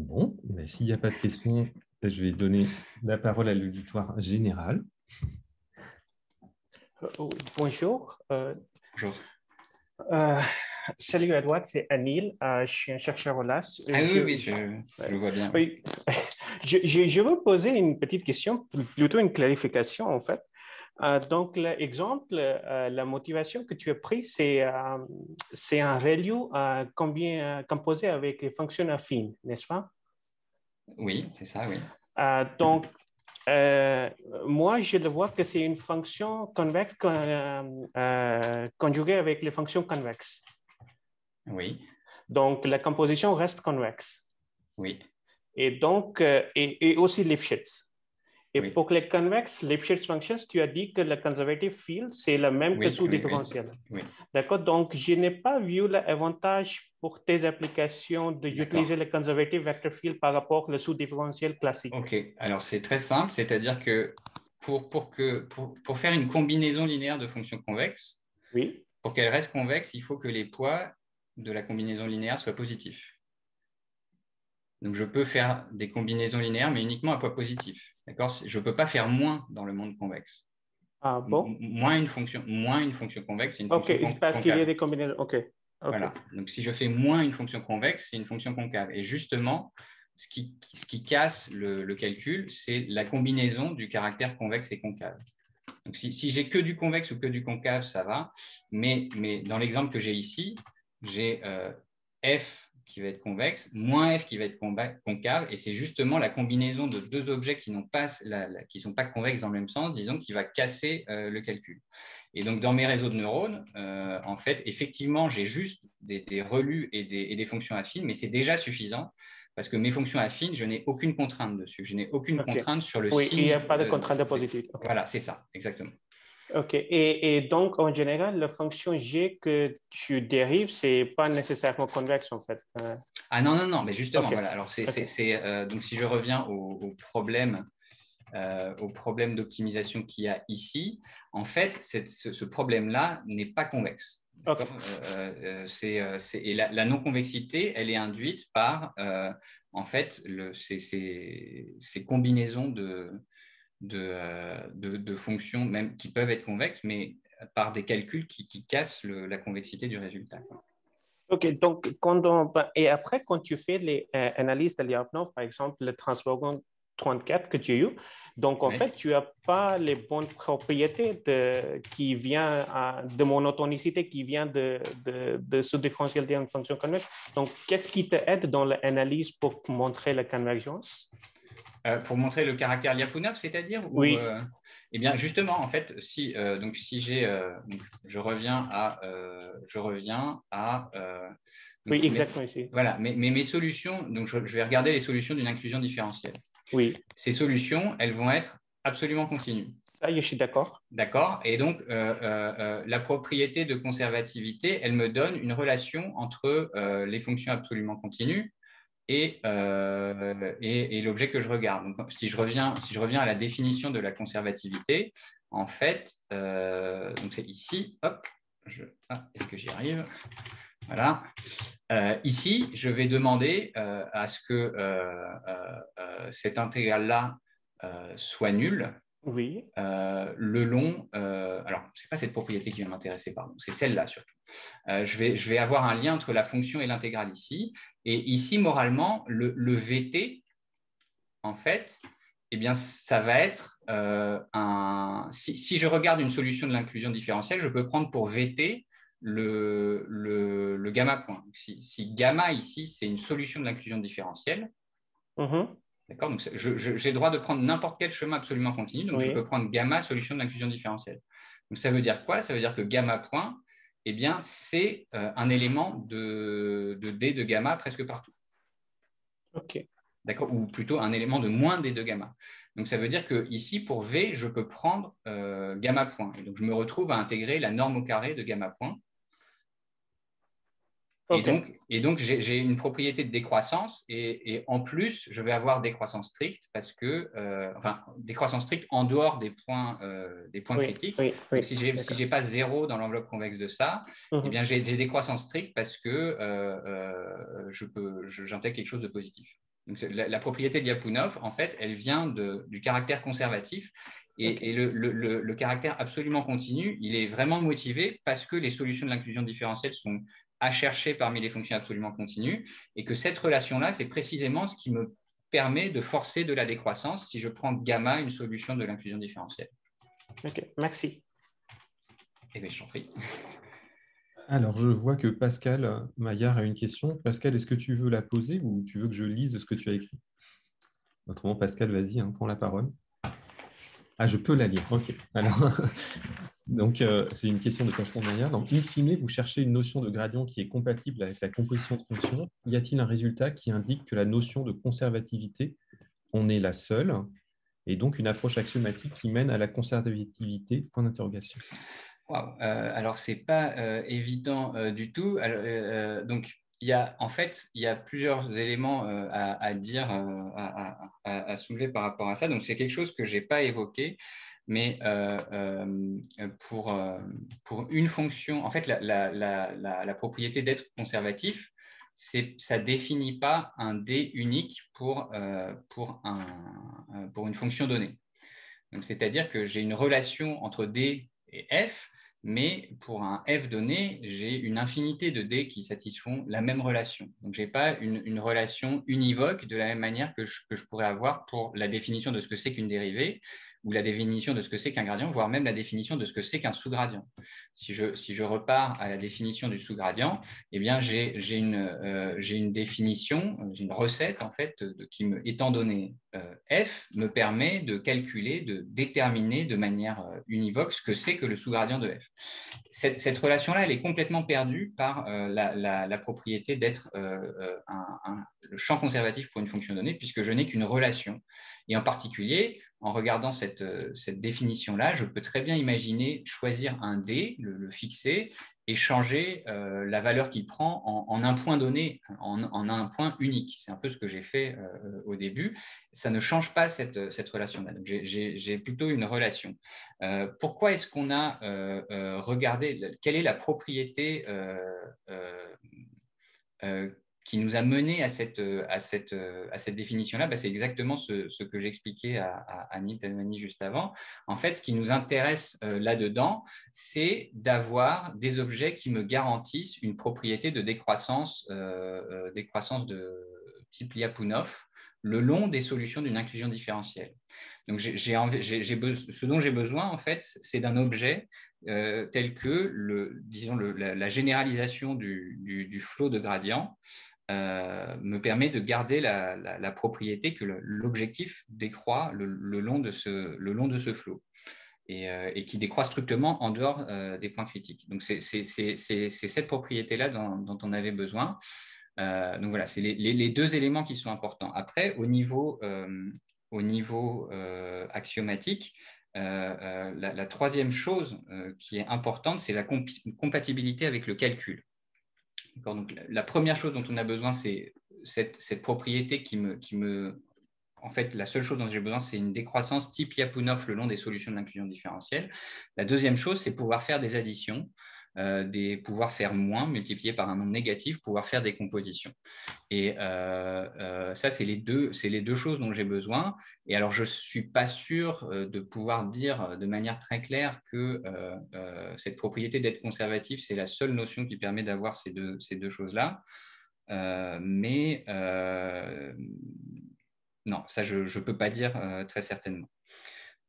Bon, mais s'il n'y a pas de questions, je vais donner la parole à l'auditoire général. Bonjour. Bonjour. Salut Edouard, c'est Anil. Je suis un chercheur au LAS. Oui, je le vois bien. Oui. Je veux poser une petite question, plutôt une clarification en fait. Donc, l'exemple, la motivation que tu as pris, c'est un ReLU composé avec les fonctions affines, n'est-ce pas? Oui, c'est ça, oui. Donc, moi, je le vois que c'est une fonction convexe conjuguée avec les fonctions convexes. Oui. Donc, la composition reste convexe. Oui. Et donc, et aussi Lifshitz. Et oui. pour les convexes, Lifshitz functions, tu as dit que le conservative field, c'est le même que sous différentiel. Oui. D'accord? Donc, je n'ai pas vu l'avantage pour tes applications d'utiliser le conservative vector field par rapport au sous-différentiel classique. OK. Alors, c'est très simple. C'est-à-dire que pour faire une combinaison linéaire de fonctions convexes, oui. Pour qu'elle reste convexe, il faut que les poids de la combinaison linéaire soient positifs. Donc, je peux faire des combinaisons linéaires, mais uniquement à poids positif. Je ne peux pas faire moins dans le monde convexe. Ah bon? Moins une fonction convexe, c'est une fonction concave. OK, parce qu'il y a des combinaisons. OK. Voilà. Donc, si je fais moins une fonction convexe, c'est une fonction concave. Et justement, ce qui casse le calcul, c'est la combinaison du caractère convexe et concave. Donc, si j'ai que du convexe ou que du concave, ça va. Mais dans l'exemple que j'ai ici, j'ai f qui va être convexe, moins f qui va être concave, et c'est justement la combinaison de deux objets qui ne sont pas convexes dans le même sens, disons, qui va casser le calcul. Et donc, dans mes réseaux de neurones, en fait, effectivement, j'ai juste des relus et des fonctions affines, mais c'est déjà suffisant. Parce que mes fonctions affines, je n'ai aucune contrainte dessus. Je n'ai aucune contrainte sur le signe. Oui, il n'y a pas de contrainte positive. Okay. Voilà, c'est ça, exactement. OK. Et donc, en général, la fonction G que tu dérives, ce n'est pas nécessairement convexe, en fait. Ah non, mais justement, voilà. Alors, donc, si je reviens au problème d'optimisation qu'il y a ici, en fait, ce problème-là n'est pas convexe. Okay. Et la non-convexité, elle est induite par, en fait, ces combinaisons de fonctions, même qui peuvent être convexes, mais par des calculs qui cassent la convexité du résultat. OK, donc, et après, quand tu fais les analyses de Lyapunov, par exemple, le transformant 34 que tu as eu, donc en fait, tu n'as pas les bonnes propriétés qui vient de monotonicité qui vient de ce différentiel d'une fonction convexe. Donc, qu'est-ce qui t'aide dans l'analyse pour montrer la convergence? Pour montrer le caractère Lyapunov, c'est-à-dire? Oui. Eh bien, justement, en fait, donc j'ai, je reviens à oui, exactement ici. Voilà, mais mes solutions, donc je vais regarder les solutions d'une inclusion différentielle. Oui. Ces solutions, elles vont être absolument continues. Ça, je suis d'accord. D'accord. Et donc, la propriété de conservativité, elle me donne une relation entre les fonctions absolument continues et l'objet que je regarde. Donc, si je reviens à la définition de la conservativité, en fait, donc c'est ici, hop, est-ce que j'y arrive? Voilà. Ici, je vais demander à ce que cette intégrale-là soit nulle. Oui. Le long, alors, ce n'est pas cette propriété qui va m'intéresser, pardon, c'est celle-là surtout. Je vais avoir un lien entre la fonction et l'intégrale ici. Et ici, moralement, le VT, en fait, eh bien, ça va être si je regarde une solution de l'inclusion différentielle, je peux prendre pour VT le gamma point. Si gamma ici, c'est une solution de l'inclusion différentielle, d'accord, donc j'ai le droit de prendre n'importe quel chemin absolument continu, donc je peux prendre gamma solution de l'inclusion différentielle. Donc ça veut dire quoi? Ça veut dire que gamma point, eh bien, c'est un élément de D de gamma presque partout. OK. D'accord, ou plutôt un élément de moins D de gamma. Donc ça veut dire que ici, pour V, je peux prendre gamma point. Et donc je me retrouve à intégrer la norme au carré de gamma point. Okay. Et donc j'ai une propriété de décroissance et en plus, je vais avoir décroissance stricte parce que, enfin, décroissance stricte en dehors des points critiques. Donc, si je n'ai pas 0 dans l'enveloppe convexe de ça, eh bien, j'ai décroissance stricte parce que j'intègre quelque chose de positif. Donc, la propriété de Lyapunov, en fait, elle vient du caractère conservatif. Et le caractère absolument continu, il est vraiment motivé parce que les solutions de l'inclusion différentielle sont à chercher parmi les fonctions absolument continues, et que cette relation-là, c'est précisément ce qui me permet de forcer de la décroissance si je prends gamma une solution de l'inclusion différentielle. OK, merci. Eh bien, je t'en prie. Alors, je vois que Pascal Maillard a une question. Pascal, est-ce que tu veux la poser ou tu veux que je lise ce que tu as écrit? Autrement, Pascal, vas-y, hein, prends la parole. Ah, je peux la lire. OK. Alors, donc, c'est une question de Pascal Maillard. Donc, in fine, vous cherchez une notion de gradient qui est compatible avec la composition de fonctions. Y a-t-il un résultat qui indique que la notion de conservativité en est la seule et donc une approche axiomatique qui mène à la conservativité? Point d'interrogation. Wow. Alors, ce n'est pas évident du tout. Alors, donc, en fait, il y a plusieurs éléments à dire, à soulever par rapport à ça. Donc, c'est quelque chose que je n'ai pas évoqué, mais pour une fonction, en fait, la propriété d'être conservatif, ça ne définit pas un D unique pour une fonction donnée. Donc, c'est-à-dire que j'ai une relation entre D et F, mais pour un f donné, j'ai une infinité de d qui satisfont la même relation. Donc, je n'ai pas une relation univoque de la même manière que je pourrais avoir pour la définition de ce que c'est qu'une dérivée, ou la définition de ce que c'est qu'un gradient, voire même la définition de ce que c'est qu'un sous-gradient. Si je repars à la définition du sous-gradient, eh bien, j'ai une définition, j'ai une recette, en fait, qui, étant donné f, me permet de calculer, de déterminer de manière univoque ce que c'est que le sous-gradient de f. Cette relation-là, elle est complètement perdue par la propriété d'être le champ conservatif pour une fonction donnée, puisque je n'ai qu'une relation. Et en particulier, en regardant cette définition-là, je peux très bien imaginer choisir un D, le fixer, et changer la valeur qu'il prend en un point donné, en un point unique. C'est un peu ce que j'ai fait au début. Ça ne change pas cette relation-là. Donc, j'ai plutôt une relation. Pourquoi est-ce qu'on a regardé, quelle est la propriété qui nous a mené à cette définition-là? C'est exactement ce que j'expliquais à Anil Talmani juste avant. En fait, ce qui nous intéresse là-dedans, c'est d'avoir des objets qui me garantissent une propriété de décroissance de type Lyapunov le long des solutions d'une inclusion différentielle. Donc, ce dont j'ai besoin, en fait, c'est d'un objet tel que la généralisation du flot de gradient me permet de garder la propriété que l'objectif décroît le long de ce flot et qui décroît strictement en dehors des points critiques. Donc, c'est cette propriété-là dont on avait besoin. Donc, voilà, c'est les deux éléments qui sont importants. Après, au niveau axiomatique, la troisième chose qui est importante, c'est la compatibilité avec le calcul. Donc, la première chose dont on a besoin, c'est cette propriété en fait, la seule chose dont j'ai besoin, c'est une décroissance type Lyapunov le long des solutions de l'inclusion différentielle. La deuxième chose, c'est pouvoir faire des additions, pouvoir faire moins multiplié par un nombre négatif, pouvoir faire des compositions. Et ça, c'est les deux choses dont j'ai besoin. Et alors, je ne suis pas sûr de pouvoir dire de manière très claire que cette propriété d'être conservatif, c'est la seule notion qui permet d'avoir ces deux choses-là. Mais non, ça, je ne peux pas dire très certainement.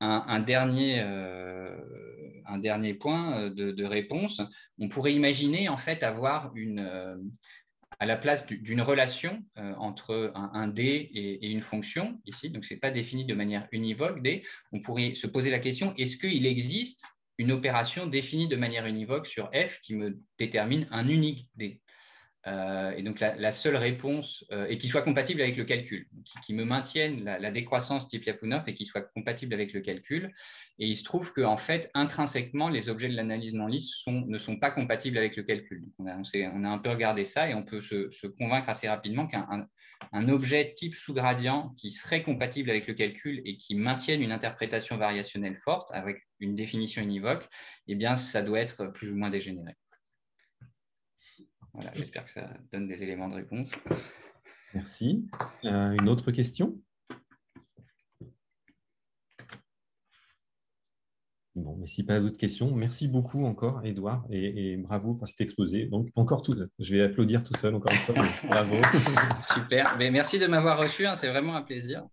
Un dernier point de réponse, on pourrait imaginer en fait avoir à la place d'une relation entre un D et une fonction, ici, donc ce n'est pas défini de manière univoque, D, on pourrait se poser la question, est-ce qu'il existe une opération définie de manière univoque sur F qui me détermine un unique D? Et donc, la seule réponse, et qui soit compatible avec le calcul, qui me maintienne la décroissance type Lyapunov et qui soit compatible avec le calcul. Et il se trouve qu'en fait, intrinsèquement, les objets de l'analyse non lisse ne sont pas compatibles avec le calcul. Donc, on a un peu regardé ça et on peut se convaincre assez rapidement qu'un objet type sous-gradient qui serait compatible avec le calcul et qui maintienne une interprétation variationnelle forte avec une définition univoque, eh bien, ça doit être plus ou moins dégénéré. Voilà, j'espère que ça donne des éléments de réponse. Merci. Une autre question? Bon, mais si pas d'autres questions, merci beaucoup encore, Edouard, et bravo pour cet exposé. Donc, encore tout, je vais applaudir tout seul encore une fois. Bravo. Super. Mais merci de m'avoir reçu, hein, c'est vraiment un plaisir.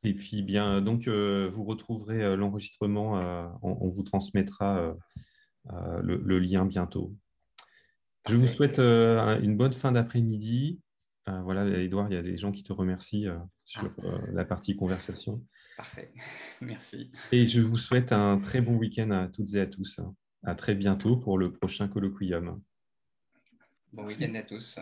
Et puis, bien, donc, vous retrouverez l'enregistrement, on vous transmettra le lien bientôt. Je vous souhaite une bonne fin d'après-midi. Voilà, Edouard, il y a des gens qui te remercient sur la partie conversation. Parfait, merci. Et je vous souhaite un très bon week-end à toutes et à tous. À très bientôt pour le prochain colloquium. Bon week-end à tous.